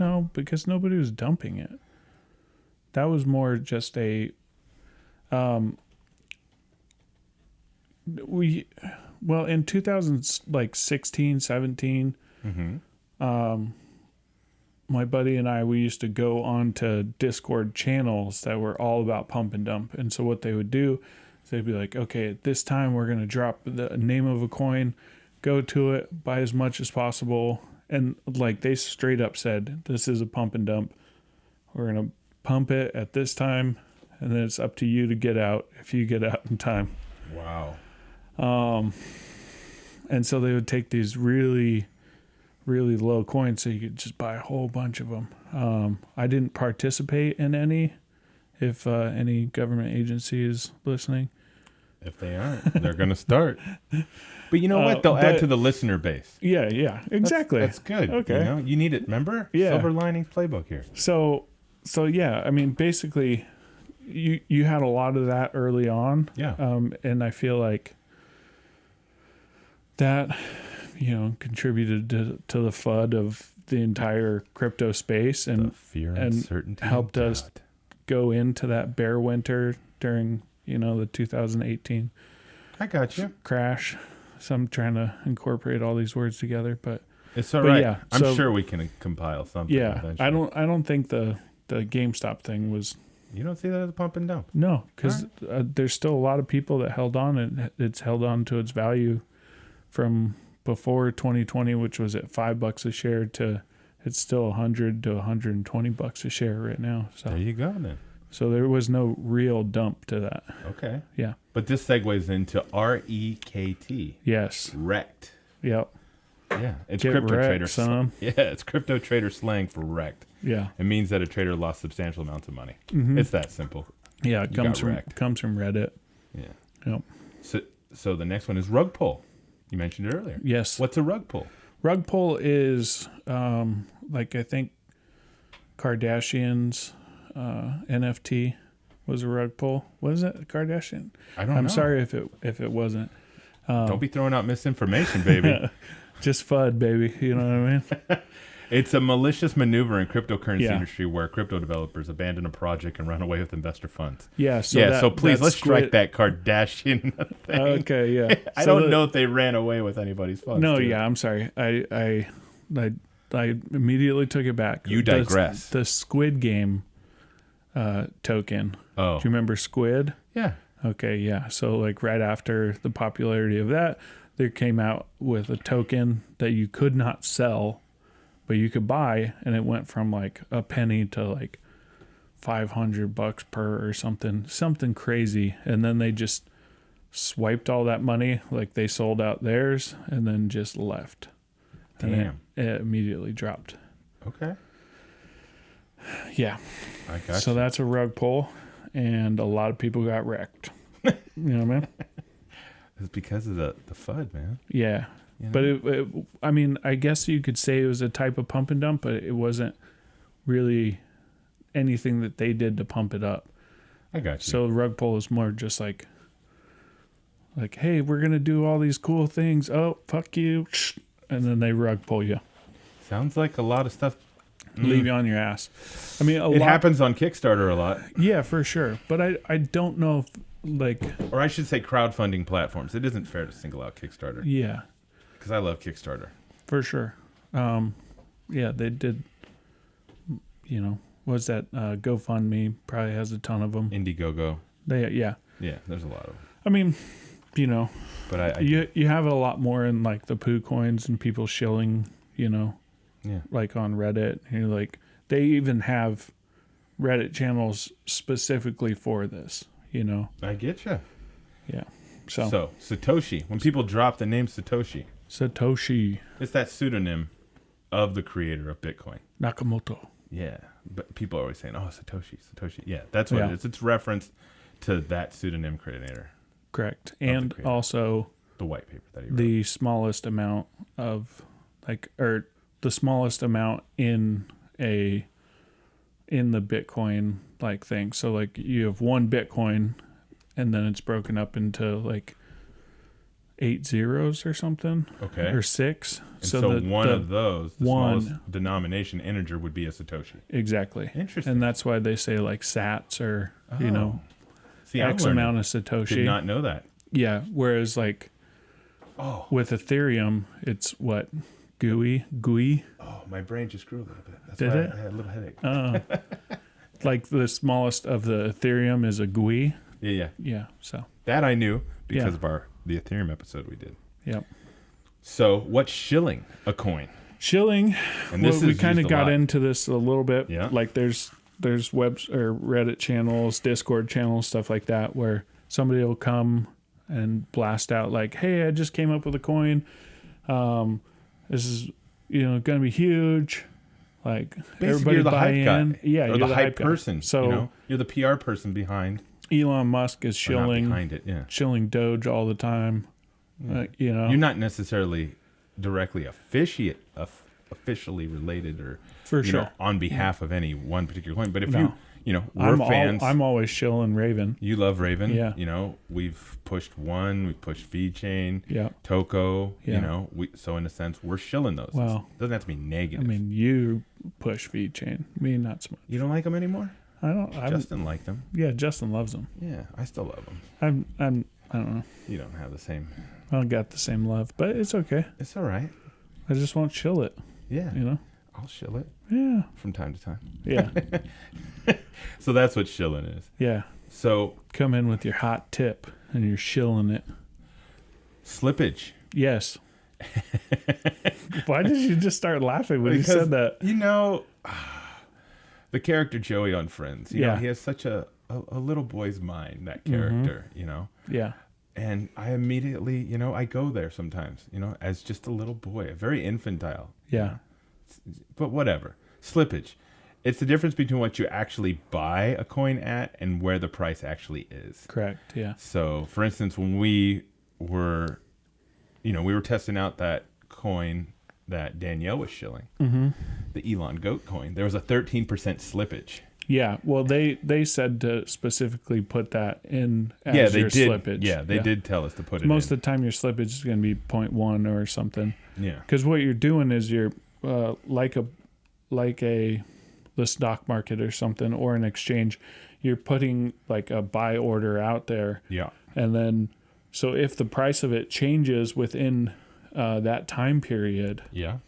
Speaker 2: No, because nobody was dumping it. That was more just a in 2016, 17, my buddy and I, we used to go on to Discord channels that were all about pump and dump. And so what they would do is they'd be like, okay, at this time we're going to drop the name of a coin, go to it, buy as much as possible. And like they straight up said, this is a pump and dump. We're going to pump it at this time. And then it's up to you to get out if you get out in time.
Speaker 1: Wow.
Speaker 2: And so they would take these really, really low coins so you could just buy a whole bunch of them. I didn't participate in any, if any government agency is listening.
Speaker 1: If they aren't, they're going to start. But you know what? They'll add to the listener base.
Speaker 2: Yeah, exactly.
Speaker 1: That's good.
Speaker 2: Okay.
Speaker 1: You know, you need it. Remember?
Speaker 2: Yeah.
Speaker 1: Silver linings playbook here.
Speaker 2: So yeah, I mean, basically, you had a lot of that early on.
Speaker 1: Yeah.
Speaker 2: And I feel like that, contributed to the FUD of the entire crypto space and
Speaker 1: the fear, uncertainty,
Speaker 2: helped us go into that bear winter during, the 2018
Speaker 1: I got you.
Speaker 2: crash. So I'm trying to incorporate all these words together, but
Speaker 1: it's all right.
Speaker 2: Yeah,
Speaker 1: I'm sure we can compile something.
Speaker 2: Yeah,
Speaker 1: eventually.
Speaker 2: I don't think the GameStop thing was.
Speaker 1: You don't see that as a pump and dump?
Speaker 2: No, because there's still a lot of people that held on, and it's held on to its value from before 2020, which was at $5 a share, to it's still $100 to $120 a share right now. So
Speaker 1: there you go then.
Speaker 2: So there was no real dump to that.
Speaker 1: Okay.
Speaker 2: Yeah.
Speaker 1: But this segues into REKT.
Speaker 2: Yes.
Speaker 1: Wrecked.
Speaker 2: Yep.
Speaker 1: Yeah. It's
Speaker 2: Get
Speaker 1: crypto
Speaker 2: wrecked,
Speaker 1: trader
Speaker 2: son.
Speaker 1: Yeah, it's crypto trader slang for wrecked.
Speaker 2: Yeah.
Speaker 1: It means that a trader lost substantial amounts of money.
Speaker 2: Mm-hmm.
Speaker 1: It's that simple.
Speaker 2: Yeah, it comes from Reddit.
Speaker 1: Yeah.
Speaker 2: Yep.
Speaker 1: So the next one is rug pull. You mentioned it earlier.
Speaker 2: Yes.
Speaker 1: What's a rug pull?
Speaker 2: Rug pull is I think Kardashian's NFT was a rug pull. What is it, Kardashian?
Speaker 1: I don't know.
Speaker 2: I'm sorry if it wasn't.
Speaker 1: Don't be throwing out misinformation, baby.
Speaker 2: Just FUD, baby. You know what I mean?
Speaker 1: It's a malicious maneuver in cryptocurrency industry where crypto developers abandon a project and run away with investor funds.
Speaker 2: Yeah. So
Speaker 1: please let's strike that Kardashian thing.
Speaker 2: Okay. Yeah.
Speaker 1: I don't know if they ran away with anybody's funds.
Speaker 2: No. Yeah. I'm sorry. I immediately took it back.
Speaker 1: You digress.
Speaker 2: The Squid Game token.
Speaker 1: Oh.
Speaker 2: Do you remember Squid?
Speaker 1: Yeah.
Speaker 2: Okay. Yeah. So like right after the popularity of that, they came out with a token that you could not sell, but you could buy, and it went from like a penny to like $500 per or something crazy. And then they just swiped all that money, like they sold out theirs and then just left.
Speaker 1: Damn.
Speaker 2: And it immediately dropped.
Speaker 1: Okay.
Speaker 2: Yeah.
Speaker 1: I got
Speaker 2: So that's a rug pull, and a lot of people got wrecked. You know what I mean?
Speaker 1: It's because of the FUD, man.
Speaker 2: Yeah. You know? But I mean, I guess you could say it was a type of pump and dump, but it wasn't really anything that they did to pump it up.
Speaker 1: I got you.
Speaker 2: So rug pull is more just like, hey, we're going to do all these cool things. Oh, fuck you. And then they rug pull you.
Speaker 1: Sounds like a lot of stuff.
Speaker 2: Leave you on your ass. I mean,
Speaker 1: it happens on Kickstarter a lot.
Speaker 2: Yeah, for sure. But I don't know if
Speaker 1: or I should say crowdfunding platforms. It isn't fair to single out Kickstarter.
Speaker 2: Yeah.
Speaker 1: Because I love Kickstarter.
Speaker 2: For sure. Yeah, they did, what's that? GoFundMe probably has a ton of them.
Speaker 1: Indiegogo.
Speaker 2: Yeah,
Speaker 1: there's a lot of them.
Speaker 2: I mean,
Speaker 1: but
Speaker 2: you have a lot more in like the poo coins and people shilling,
Speaker 1: yeah,
Speaker 2: like on Reddit. You're like, they even have Reddit channels specifically for this, you know?
Speaker 1: I get you.
Speaker 2: Yeah. So
Speaker 1: Satoshi, when people drop the name Satoshi, it's that pseudonym of the creator of Bitcoin.
Speaker 2: Nakamoto.
Speaker 1: Yeah. But people are always saying, oh, Satoshi. Yeah, that's what it is. It's reference to that pseudonym creator.
Speaker 2: Correct. And also
Speaker 1: the white paper that he wrote.
Speaker 2: The smallest amount of the smallest amount in the Bitcoin like thing. So like you have 1 Bitcoin and then it's broken up into like 8 zeros or something.
Speaker 1: Okay.
Speaker 2: Or 6.
Speaker 1: And so one of those, the smallest denomination integer would be a Satoshi.
Speaker 2: Exactly.
Speaker 1: Interesting.
Speaker 2: And that's why they say like sats or, you know, X amount of Satoshi.
Speaker 1: Did not know that.
Speaker 2: Yeah. Whereas like with Ethereum, it's what? GUI?
Speaker 1: Oh, my brain just grew a little bit. That's
Speaker 2: Did
Speaker 1: why
Speaker 2: it?
Speaker 1: I had a little headache.
Speaker 2: Like the smallest of the Ethereum is a GUI.
Speaker 1: Yeah.
Speaker 2: Yeah. So
Speaker 1: that I knew because of the Ethereum episode we did.
Speaker 2: Yep.
Speaker 1: So what's shilling a coin?
Speaker 2: Shilling.
Speaker 1: And this
Speaker 2: we kind of got into this a little bit.
Speaker 1: Yeah.
Speaker 2: Like there's webs or Reddit channels, Discord channels, stuff like that, where somebody will come and blast out like, "Hey, I just came up with a coin. This is going to be huge." Like
Speaker 1: basically,
Speaker 2: everybody
Speaker 1: you're the
Speaker 2: buy
Speaker 1: hype
Speaker 2: in.
Speaker 1: guy.
Speaker 2: Yeah,
Speaker 1: or
Speaker 2: you're
Speaker 1: the hype
Speaker 2: guy.
Speaker 1: person.
Speaker 2: So
Speaker 1: you're the PR person behind.
Speaker 2: Elon Musk is shilling
Speaker 1: behind it. Yeah.
Speaker 2: shilling Doge all the time.
Speaker 1: Yeah.
Speaker 2: You're
Speaker 1: not necessarily directly officially related or
Speaker 2: for sure
Speaker 1: on behalf of any one particular coin. But if we're fans.
Speaker 2: I'm always shilling Raven.
Speaker 1: You love Raven.
Speaker 2: Yeah.
Speaker 1: We've pushed we've pushed VeChain.
Speaker 2: Yeah.
Speaker 1: Toko.
Speaker 2: Yeah.
Speaker 1: So in a sense, we're shilling those.
Speaker 2: Well,
Speaker 1: it doesn't have to be negative.
Speaker 2: I mean, you push VeChain. Me, not so much.
Speaker 1: You don't like them anymore?
Speaker 2: I don't.
Speaker 1: Justin liked them.
Speaker 2: Yeah, Justin loves them.
Speaker 1: Yeah, I still love them.
Speaker 2: I don't know.
Speaker 1: You don't have the same.
Speaker 2: I don't got the same love, but it's okay.
Speaker 1: It's all right.
Speaker 2: I just won't chill it.
Speaker 1: Yeah. I'll shill it.
Speaker 2: Yeah.
Speaker 1: From time to time.
Speaker 2: Yeah.
Speaker 1: So that's what shilling is.
Speaker 2: Yeah.
Speaker 1: So
Speaker 2: come in with your hot tip and you're shilling it.
Speaker 1: Slippage.
Speaker 2: Yes. Why did you just start laughing when you said that?
Speaker 1: The character Joey on Friends. He has such a little boy's mind, that character,
Speaker 2: Yeah.
Speaker 1: And I immediately, I go there sometimes, as just a little boy, very infantile.
Speaker 2: Yeah.
Speaker 1: But whatever. Slippage. It's the difference between what you actually buy a coin at and where the price actually is.
Speaker 2: Correct. Yeah.
Speaker 1: So, for instance, when we were testing out that coin that Danielle was shilling, the Elon Goat coin, there was a 13% slippage.
Speaker 2: Yeah, well, they said to specifically put that in as your slippage.
Speaker 1: Yeah, they did tell us to put it
Speaker 2: Most
Speaker 1: in.
Speaker 2: of the time, your slippage is going to be 0.1 or something.
Speaker 1: Yeah.
Speaker 2: Because what you're doing is you're like the stock market or something, or an exchange, you're putting like a buy order out there.
Speaker 1: Yeah.
Speaker 2: And then, so if the price of it changes within that time period,
Speaker 1: yeah,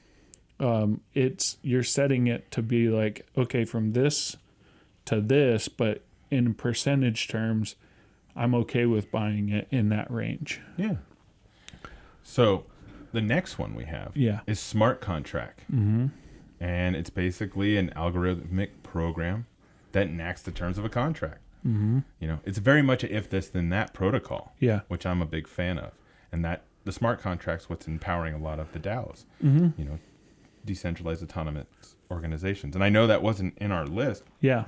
Speaker 2: you're setting it to be like, okay, from this to this, but in percentage terms, I'm okay with buying it in that range.
Speaker 1: Yeah. So the next one we have is smart contract.
Speaker 2: Mm-hmm.
Speaker 1: And it's basically an algorithmic program that enacts the terms of a contract.
Speaker 2: Mm-hmm.
Speaker 1: It's very much a if this then that protocol.
Speaker 2: Yeah.
Speaker 1: Which I'm a big fan of. And that the smart contract's what's empowering a lot of the DAOs.
Speaker 2: Mm-hmm.
Speaker 1: Decentralized autonomous organizations. And I know that wasn't in our list.
Speaker 2: Yeah.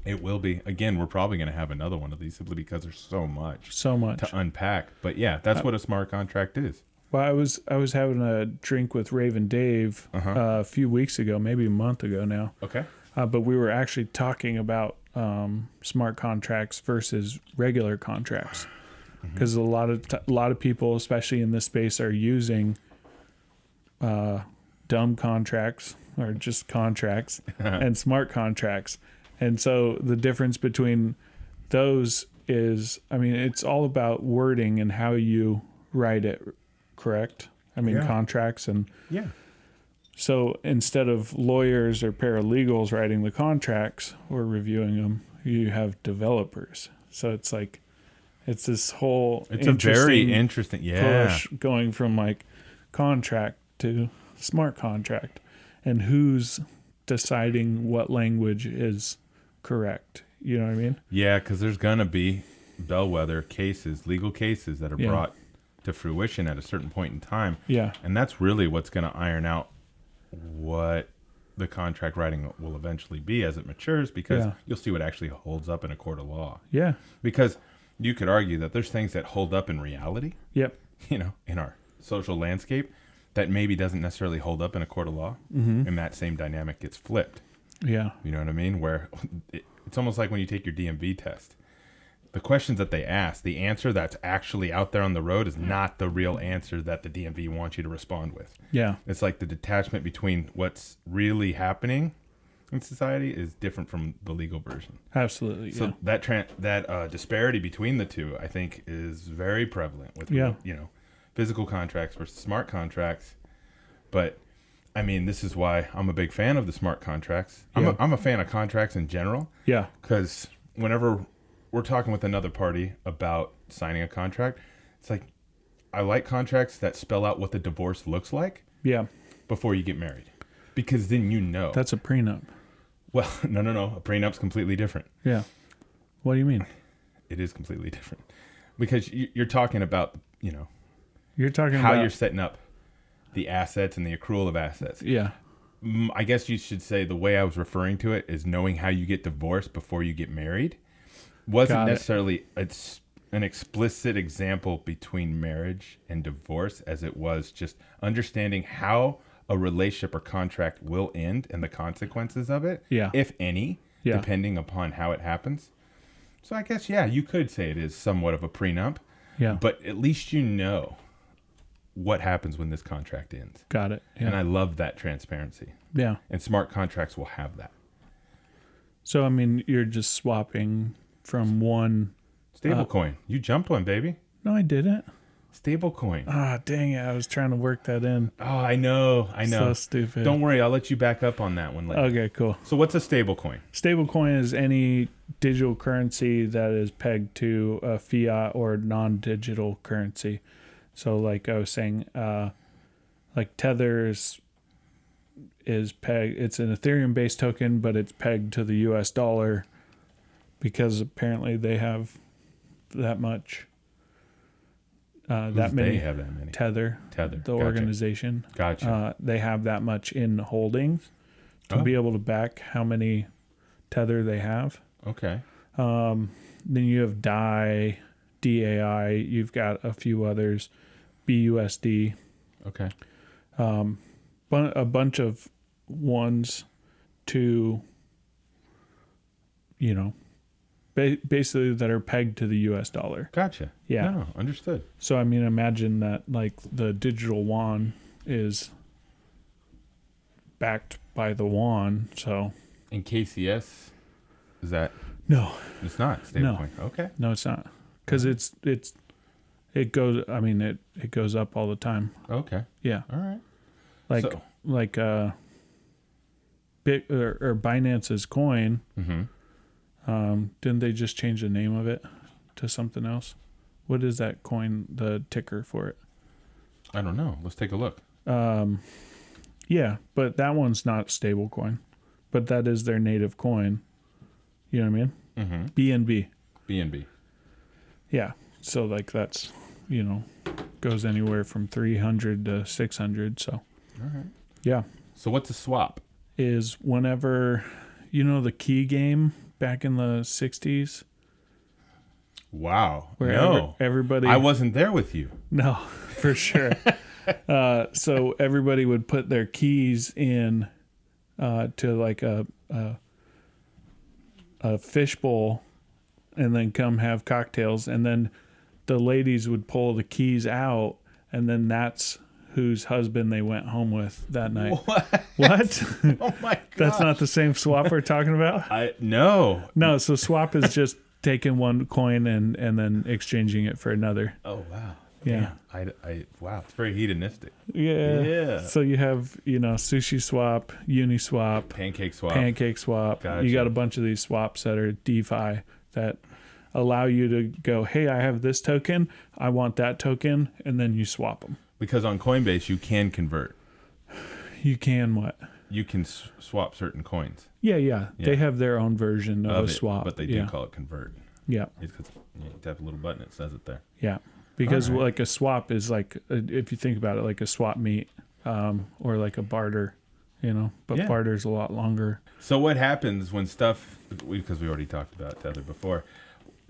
Speaker 1: It will be. Again, we're probably going to have another one of these simply because there's so much to unpack. But yeah, that's what a smart contract is.
Speaker 2: Well, I was having a drink with Raven Dave a few weeks ago, maybe a month ago now.
Speaker 1: Okay.
Speaker 2: But we were actually talking about smart contracts versus regular contracts, because a lot of people, especially in this space, are using dumb contracts or just contracts and smart contracts. And so the difference between those is, it's all about wording and how you write it, correct? Contracts and...
Speaker 1: Yeah.
Speaker 2: So instead of lawyers or paralegals writing the contracts or reviewing them, you have developers. So it's like, it's this whole...
Speaker 1: It's a very interesting
Speaker 2: push going from like contract to smart contract. And who's deciding what language is correct. You know what I mean?
Speaker 1: Yeah, because there's going to be bellwether cases, legal cases that are brought to fruition at a certain point in time.
Speaker 2: Yeah.
Speaker 1: And that's really what's going to iron out what the contract writing will eventually be as it matures, because you'll see what actually holds up in a court of law.
Speaker 2: Yeah.
Speaker 1: Because you could argue that there's things that hold up in reality,
Speaker 2: Yep.
Speaker 1: you know, in our social landscape that maybe doesn't necessarily hold up in a court of law. And that same dynamic gets flipped.
Speaker 2: Yeah.
Speaker 1: You know what I mean? Where it's almost like when you take your DMV test. The questions that they ask, the answer that's actually out there on the road is not the real answer that the DMV wants you to respond with.
Speaker 2: Yeah.
Speaker 1: It's like the detachment between what's really happening in society is different from the legal version.
Speaker 2: Absolutely.
Speaker 1: So that disparity between the two, I think, is very prevalent with you know, physical contracts versus smart contracts. But I mean, this is why I'm a big fan of the smart contracts. I'm a fan of contracts in general.
Speaker 2: Yeah.
Speaker 1: Because whenever we're talking with another party about signing a contract, it's like, I like contracts that spell out what the divorce looks like before you get married. Because then you know.
Speaker 2: That's a prenup.
Speaker 1: Well, no. A prenup's completely different.
Speaker 2: Yeah. What do you mean?
Speaker 1: It is completely different. Because you're talking about, you know,
Speaker 2: you're talking
Speaker 1: how
Speaker 2: about
Speaker 1: you're setting up the assets and the accrual of assets.
Speaker 2: Yeah.
Speaker 1: I guess you should say the way I was referring to it is knowing how you get divorced before you get married. Wasn't necessarily an explicit example between marriage and divorce, as it was just understanding how a relationship or contract will end and the consequences of it, if any, depending upon how it happens. So I guess, you could say it is somewhat of a prenup, but at least you know what happens when this contract ends.
Speaker 2: Got it. Yeah.
Speaker 1: And I love that transparency.
Speaker 2: Yeah.
Speaker 1: And smart contracts will have that.
Speaker 2: So, I mean, you're just swapping from one
Speaker 1: Stablecoin. You jumped one, baby.
Speaker 2: No, I didn't.
Speaker 1: Stablecoin.
Speaker 2: Ah, dang it. I was trying to work that in.
Speaker 1: Oh, I know.
Speaker 2: So stupid.
Speaker 1: Don't worry. I'll let you back up on that one later.
Speaker 2: Okay, cool.
Speaker 1: So what's a stablecoin?
Speaker 2: Stablecoin is any digital currency that is pegged to a fiat or non-digital currency. So like I was saying, like Tether is pegged. It's an Ethereum-based token, but it's pegged to the US dollar because apparently they have that much.
Speaker 1: They have that many.
Speaker 2: Tether, the organization.
Speaker 1: Gotcha.
Speaker 2: They have that much in holdings to be able to back how many Tether they have.
Speaker 1: Okay.
Speaker 2: Then you have DAI. You've got a few others. BUSD.
Speaker 1: Okay.
Speaker 2: A bunch of ones to, you know, basically that are pegged to the US dollar.
Speaker 1: Gotcha.
Speaker 2: Yeah.
Speaker 1: No, understood.
Speaker 2: So, I mean, imagine that like the digital yuan is backed by the yuan. So.
Speaker 1: And KCS, is that?
Speaker 2: No.
Speaker 1: It's not stablecoin. No. Okay.
Speaker 2: No, it's not. Because it goes, I mean, it goes up all the time.
Speaker 1: Okay.
Speaker 2: Yeah.
Speaker 1: All right.
Speaker 2: Like Binance's coin.
Speaker 1: Mm-hmm.
Speaker 2: Didn't they just change the name of it to something else? What is that coin, the ticker for it?
Speaker 1: I don't know. Let's take a look.
Speaker 2: Yeah, but that one's not stable coin. But that is their native coin. You know what I mean?
Speaker 1: Mm-hmm.
Speaker 2: BNB.
Speaker 1: BNB.
Speaker 2: Yeah. So like that's, you know, goes anywhere from 300 to 600. So.
Speaker 1: All right.
Speaker 2: Yeah.
Speaker 1: So what's a swap?
Speaker 2: Is whenever, you know, the key game back in the 60s.
Speaker 1: Wow.
Speaker 2: Where everybody.
Speaker 1: I wasn't there with you.
Speaker 2: No, for sure. So everybody would put their keys in to like a fishbowl and then come have cocktails. And then the ladies would pull the keys out. And then that's whose husband they went home with that night. What?
Speaker 1: Oh my God.
Speaker 2: That's not the same swap we're talking about?
Speaker 1: No.
Speaker 2: No, so swap is just taking one coin and then exchanging it for another.
Speaker 1: Oh, wow.
Speaker 2: Yeah.
Speaker 1: Wow, it's very hedonistic.
Speaker 2: Yeah. So you have, you know, sushi swap, uni swap,
Speaker 1: pancake swap.
Speaker 2: Gotcha. You got a bunch of these swaps that are DeFi that allow you to go, hey, I have this token, I want that token, and then you swap them.
Speaker 1: Because on Coinbase, you can convert.
Speaker 2: You can what?
Speaker 1: you can swap certain coins.
Speaker 2: Yeah. They have their own version of a swap.
Speaker 1: But they do call it convert.
Speaker 2: Yeah.
Speaker 1: It's 'cause you tap a little button, it says it there.
Speaker 2: Yeah. Because like a swap is like, if you think about it, like a swap meet or like a barter, but barter's a lot longer.
Speaker 1: So what happens when stuff, because we already talked about Tether before,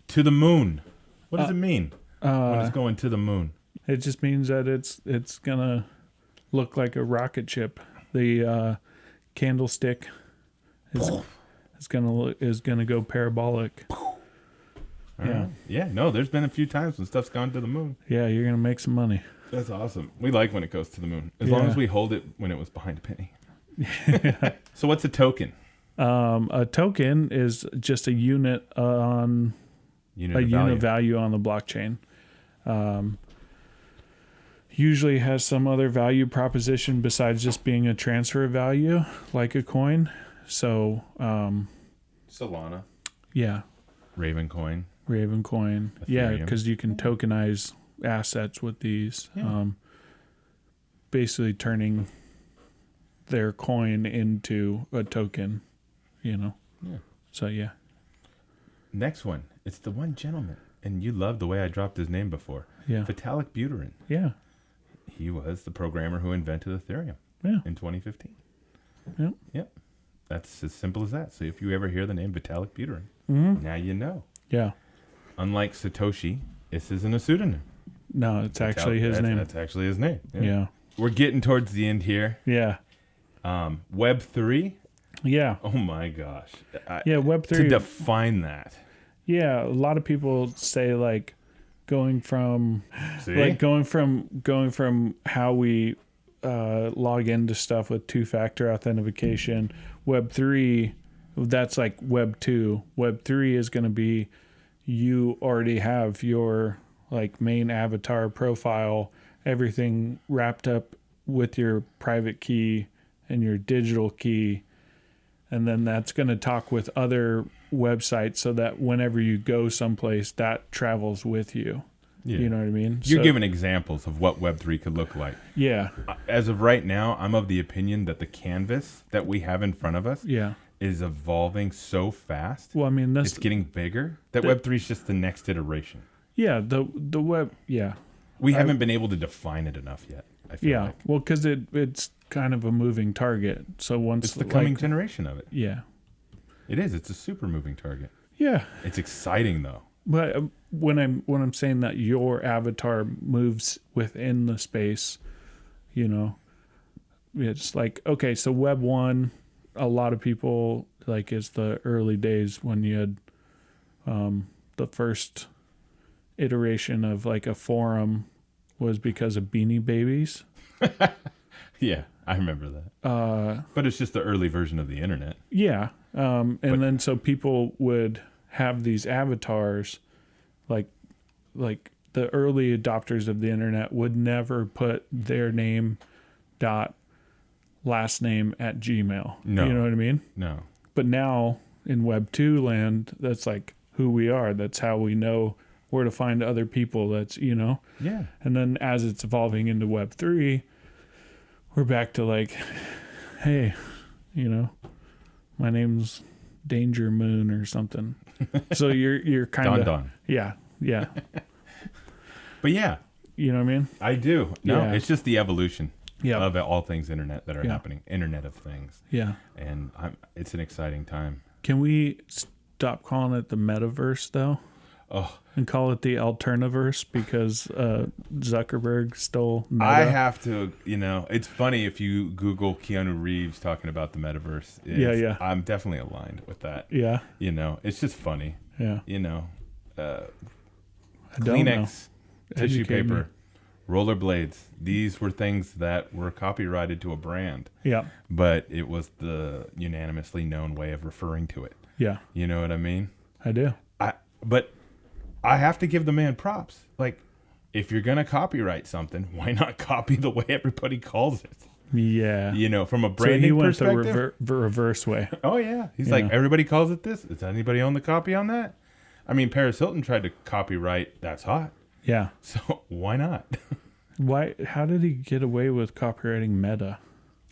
Speaker 1: to the moon? What does it mean when it's going to the moon?
Speaker 2: It just means that it's going to look like a rocket ship. The candlestick is gonna go parabolic.
Speaker 1: Yeah. No, there's been a few times when stuff's gone to the moon.
Speaker 2: Yeah, you're gonna make some money.
Speaker 1: That's awesome. We like when it goes to the moon, as long as we hold it when it was behind a penny. So what's a token?
Speaker 2: A token is just a unit on unit value on the blockchain. Usually has some other value proposition besides just being a transfer of value, like a coin. So,
Speaker 1: Solana.
Speaker 2: Yeah.
Speaker 1: Ravencoin.
Speaker 2: Ethereum. Yeah, because you can tokenize assets with these. Yeah. Basically turning their coin into a token, Yeah. So, yeah.
Speaker 1: Next one. It's the one gentleman. And you loved the way I dropped his name before.
Speaker 2: Yeah.
Speaker 1: Vitalik Buterin.
Speaker 2: Yeah.
Speaker 1: He was the programmer who invented Ethereum in 2015. Yep. That's as simple as that. So if you ever hear the name Vitalik Buterin, now you know.
Speaker 2: Yeah.
Speaker 1: Unlike Satoshi, this isn't a pseudonym.
Speaker 2: No, it's actually his name.
Speaker 1: That's actually his name.
Speaker 2: Yeah.
Speaker 1: We're getting towards the end here.
Speaker 2: Yeah.
Speaker 1: Web3. Yeah. Oh my gosh.
Speaker 2: Web3.
Speaker 1: To define that.
Speaker 2: Yeah, a lot of people say like going from how we log into stuff with two-factor authentication. Web3, that's like Web 2. Web 3 is going to be you already have your like main avatar profile, everything wrapped up with your private key and your digital key. And then that's going to talk with other websites so that whenever you go someplace, that travels with you. Yeah. You know what I mean?
Speaker 1: You're giving examples of what Web3 could look like. Yeah. As of right now, I'm of the opinion that the canvas that we have in front of us is evolving so fast.
Speaker 2: Well, I mean,
Speaker 1: it's getting bigger that Web3 is just the next iteration.
Speaker 2: Yeah, the web,
Speaker 1: We haven't been able to define it enough yet, I feel like.
Speaker 2: Well, because it's kind of a moving target. So once
Speaker 1: it's the coming generation of it.
Speaker 2: Yeah.
Speaker 1: It is. It's a super moving target.
Speaker 2: Yeah.
Speaker 1: It's exciting though.
Speaker 2: But when I'm saying that your avatar moves within the space, it's like, okay, so Web 1, a lot of people like is the early days when you had the first iteration of like a forum was because of Beanie Babies.
Speaker 1: Yeah, I remember that. But it's just the early version of the internet.
Speaker 2: Yeah. Then so people would have these avatars, like the early adopters of the internet would never put their name dot last name at Gmail. No. You know what I mean?
Speaker 1: No.
Speaker 2: But now in Web 2 land, that's like who we are. That's how we know where to find other people. That's, Yeah. And then as it's evolving into Web 3, we're back to like, hey, my name's Danger Moon or something. So you're kind of
Speaker 1: Don.
Speaker 2: Yeah.
Speaker 1: But yeah,
Speaker 2: you know what I mean?
Speaker 1: I do. No, it's just the evolution of all things internet that are happening. Internet of Things. Yeah. And it's an exciting time.
Speaker 2: Can we stop calling it the metaverse though?
Speaker 1: Oh.
Speaker 2: And call it the Alternaverse because Zuckerberg stole Meta?
Speaker 1: I have to, it's funny if you Google Keanu Reeves talking about the metaverse.
Speaker 2: Yeah.
Speaker 1: I'm definitely aligned with that.
Speaker 2: Yeah.
Speaker 1: It's just funny.
Speaker 2: Yeah.
Speaker 1: Kleenex, tissue paper, rollerblades. These were things that were copyrighted to a brand.
Speaker 2: Yeah.
Speaker 1: But it was the unanimously known way of referring to it.
Speaker 2: Yeah.
Speaker 1: You know what I mean?
Speaker 2: I do.
Speaker 1: But I have to give the man props. Like, if you're going to copyright something, why not copy the way everybody calls it?
Speaker 2: Yeah.
Speaker 1: From a branding perspective.
Speaker 2: So he went the reverse way.
Speaker 1: Oh, yeah. He's like, everybody calls it this. Does anybody own the copy on that? I mean, Paris Hilton tried to copyright That's Hot.
Speaker 2: Yeah.
Speaker 1: So why not?
Speaker 2: How did he get away with copywriting Meta?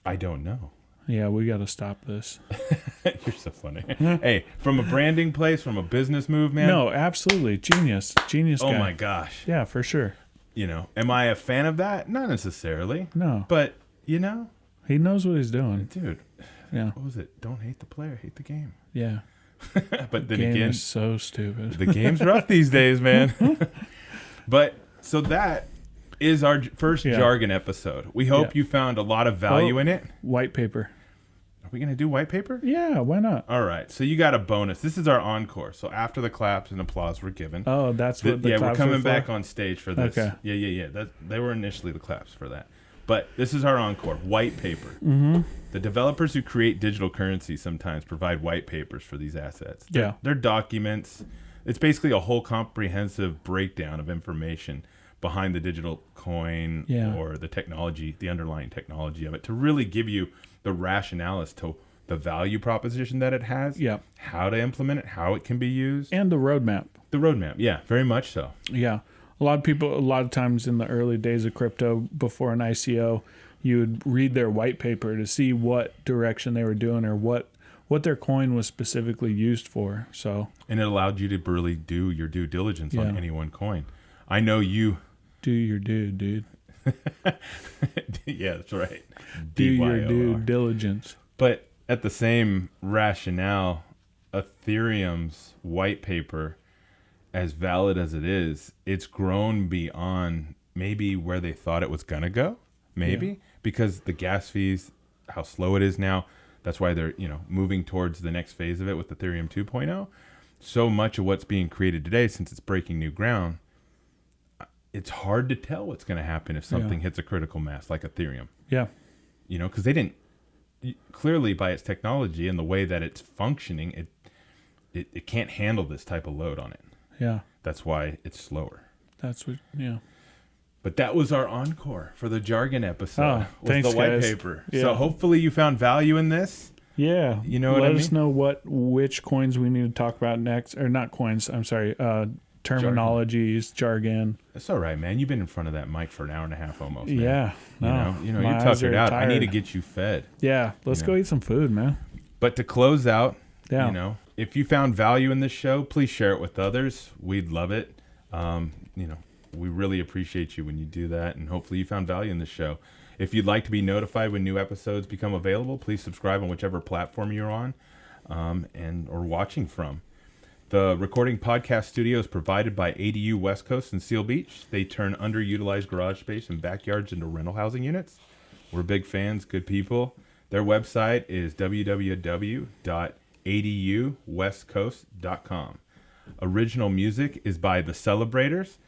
Speaker 1: I don't know.
Speaker 2: Yeah, we got to stop this.
Speaker 1: You're so funny. Hey, from a branding place, from a business move, man.
Speaker 2: No, absolutely. Genius guy.
Speaker 1: Oh my gosh.
Speaker 2: Yeah, for sure.
Speaker 1: Am I a fan of that? Not necessarily.
Speaker 2: No.
Speaker 1: But,
Speaker 2: he knows what he's doing.
Speaker 1: dude.
Speaker 2: Yeah.
Speaker 1: What was it? Don't hate the player, hate the game.
Speaker 2: Yeah.
Speaker 1: But then
Speaker 2: Game
Speaker 1: again,
Speaker 2: is so stupid.
Speaker 1: the game's rough these days, man. But so that is our first jargon episode. We hope you found a lot of value in it.
Speaker 2: White paper.
Speaker 1: Are we going to do white paper?
Speaker 2: Yeah, why not?
Speaker 1: All right. So you got a bonus. This is our encore. So after the claps and applause were given.
Speaker 2: Oh, that's what the claps
Speaker 1: we're coming
Speaker 2: were for?
Speaker 1: back on stage for this.
Speaker 2: Okay.
Speaker 1: Yeah. They were initially the claps for that. But this is our encore, white paper.
Speaker 2: Mm-hmm.
Speaker 1: The developers who create digital currency sometimes provide white papers for these assets. They're documents. It's basically a whole comprehensive breakdown of information behind the digital coin or the technology, the underlying technology of it, to really give you the rationale as to the value proposition that it has, how to implement it, how it can be used.
Speaker 2: And the roadmap.
Speaker 1: The roadmap, yeah, very much so.
Speaker 2: Yeah. A lot of times in the early days of crypto, before an ICO, you would read their white paper to see what direction they were doing or what their coin was specifically used for. So, and
Speaker 1: it allowed you to really do your due diligence on any one coin. I know you
Speaker 2: do your dude.
Speaker 1: Yeah, that's right.
Speaker 2: Do your due diligence.
Speaker 1: But at the same rationale, Ethereum's white paper, as valid as it is, it's grown beyond maybe where they thought it was going to go. Maybe because the gas fees, how slow it is now. That's why they're, moving towards the next phase of it with Ethereum 2.0. So much of what's being created today, since it's breaking new ground, it's hard to tell what's going to happen if something hits a critical mass like Ethereum.
Speaker 2: Yeah.
Speaker 1: Because they didn't, clearly by its technology and the way that it's functioning, it can't handle this type of load on it.
Speaker 2: Yeah.
Speaker 1: That's why it's slower. But that was our encore for the jargon episode.
Speaker 2: Thanks,
Speaker 1: the white
Speaker 2: guys.
Speaker 1: paper. Yeah. So hopefully you found value in this.
Speaker 2: Yeah.
Speaker 1: You know what I mean?
Speaker 2: Let us know which coins we need to talk about next. Or not coins, I'm sorry. Terminologies, jargon.
Speaker 1: That's all right, man. You've been in front of that mic for an hour and a half almost, man.
Speaker 2: Yeah. No,
Speaker 1: you're tuckered out.
Speaker 2: tired.
Speaker 1: I need to get you fed.
Speaker 2: Yeah. Let's go eat some food, man.
Speaker 1: But to close out, if you found value in this show, please share it with others. We'd love it. We really appreciate you when you do that, and hopefully you found value in this show. If you'd like to be notified when new episodes become available, please subscribe on whichever platform you're on or watching from. The recording podcast studio is provided by ADU West Coast and Seal Beach. They turn underutilized garage space and backyards into rental housing units. We're big fans, good people. Their website is www.aduwestcoast.com. Original music is by The Celebrators.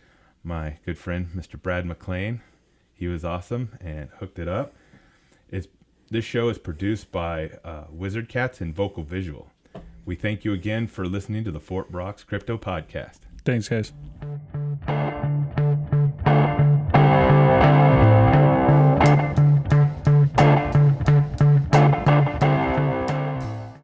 Speaker 1: My good friend, Mr. Brad McLean. He was awesome and hooked it up. This show is produced by Wizard Cats and Vocal Visual. We thank you again for listening to the Fort Brock's Crypto Podcast.
Speaker 2: Thanks, guys.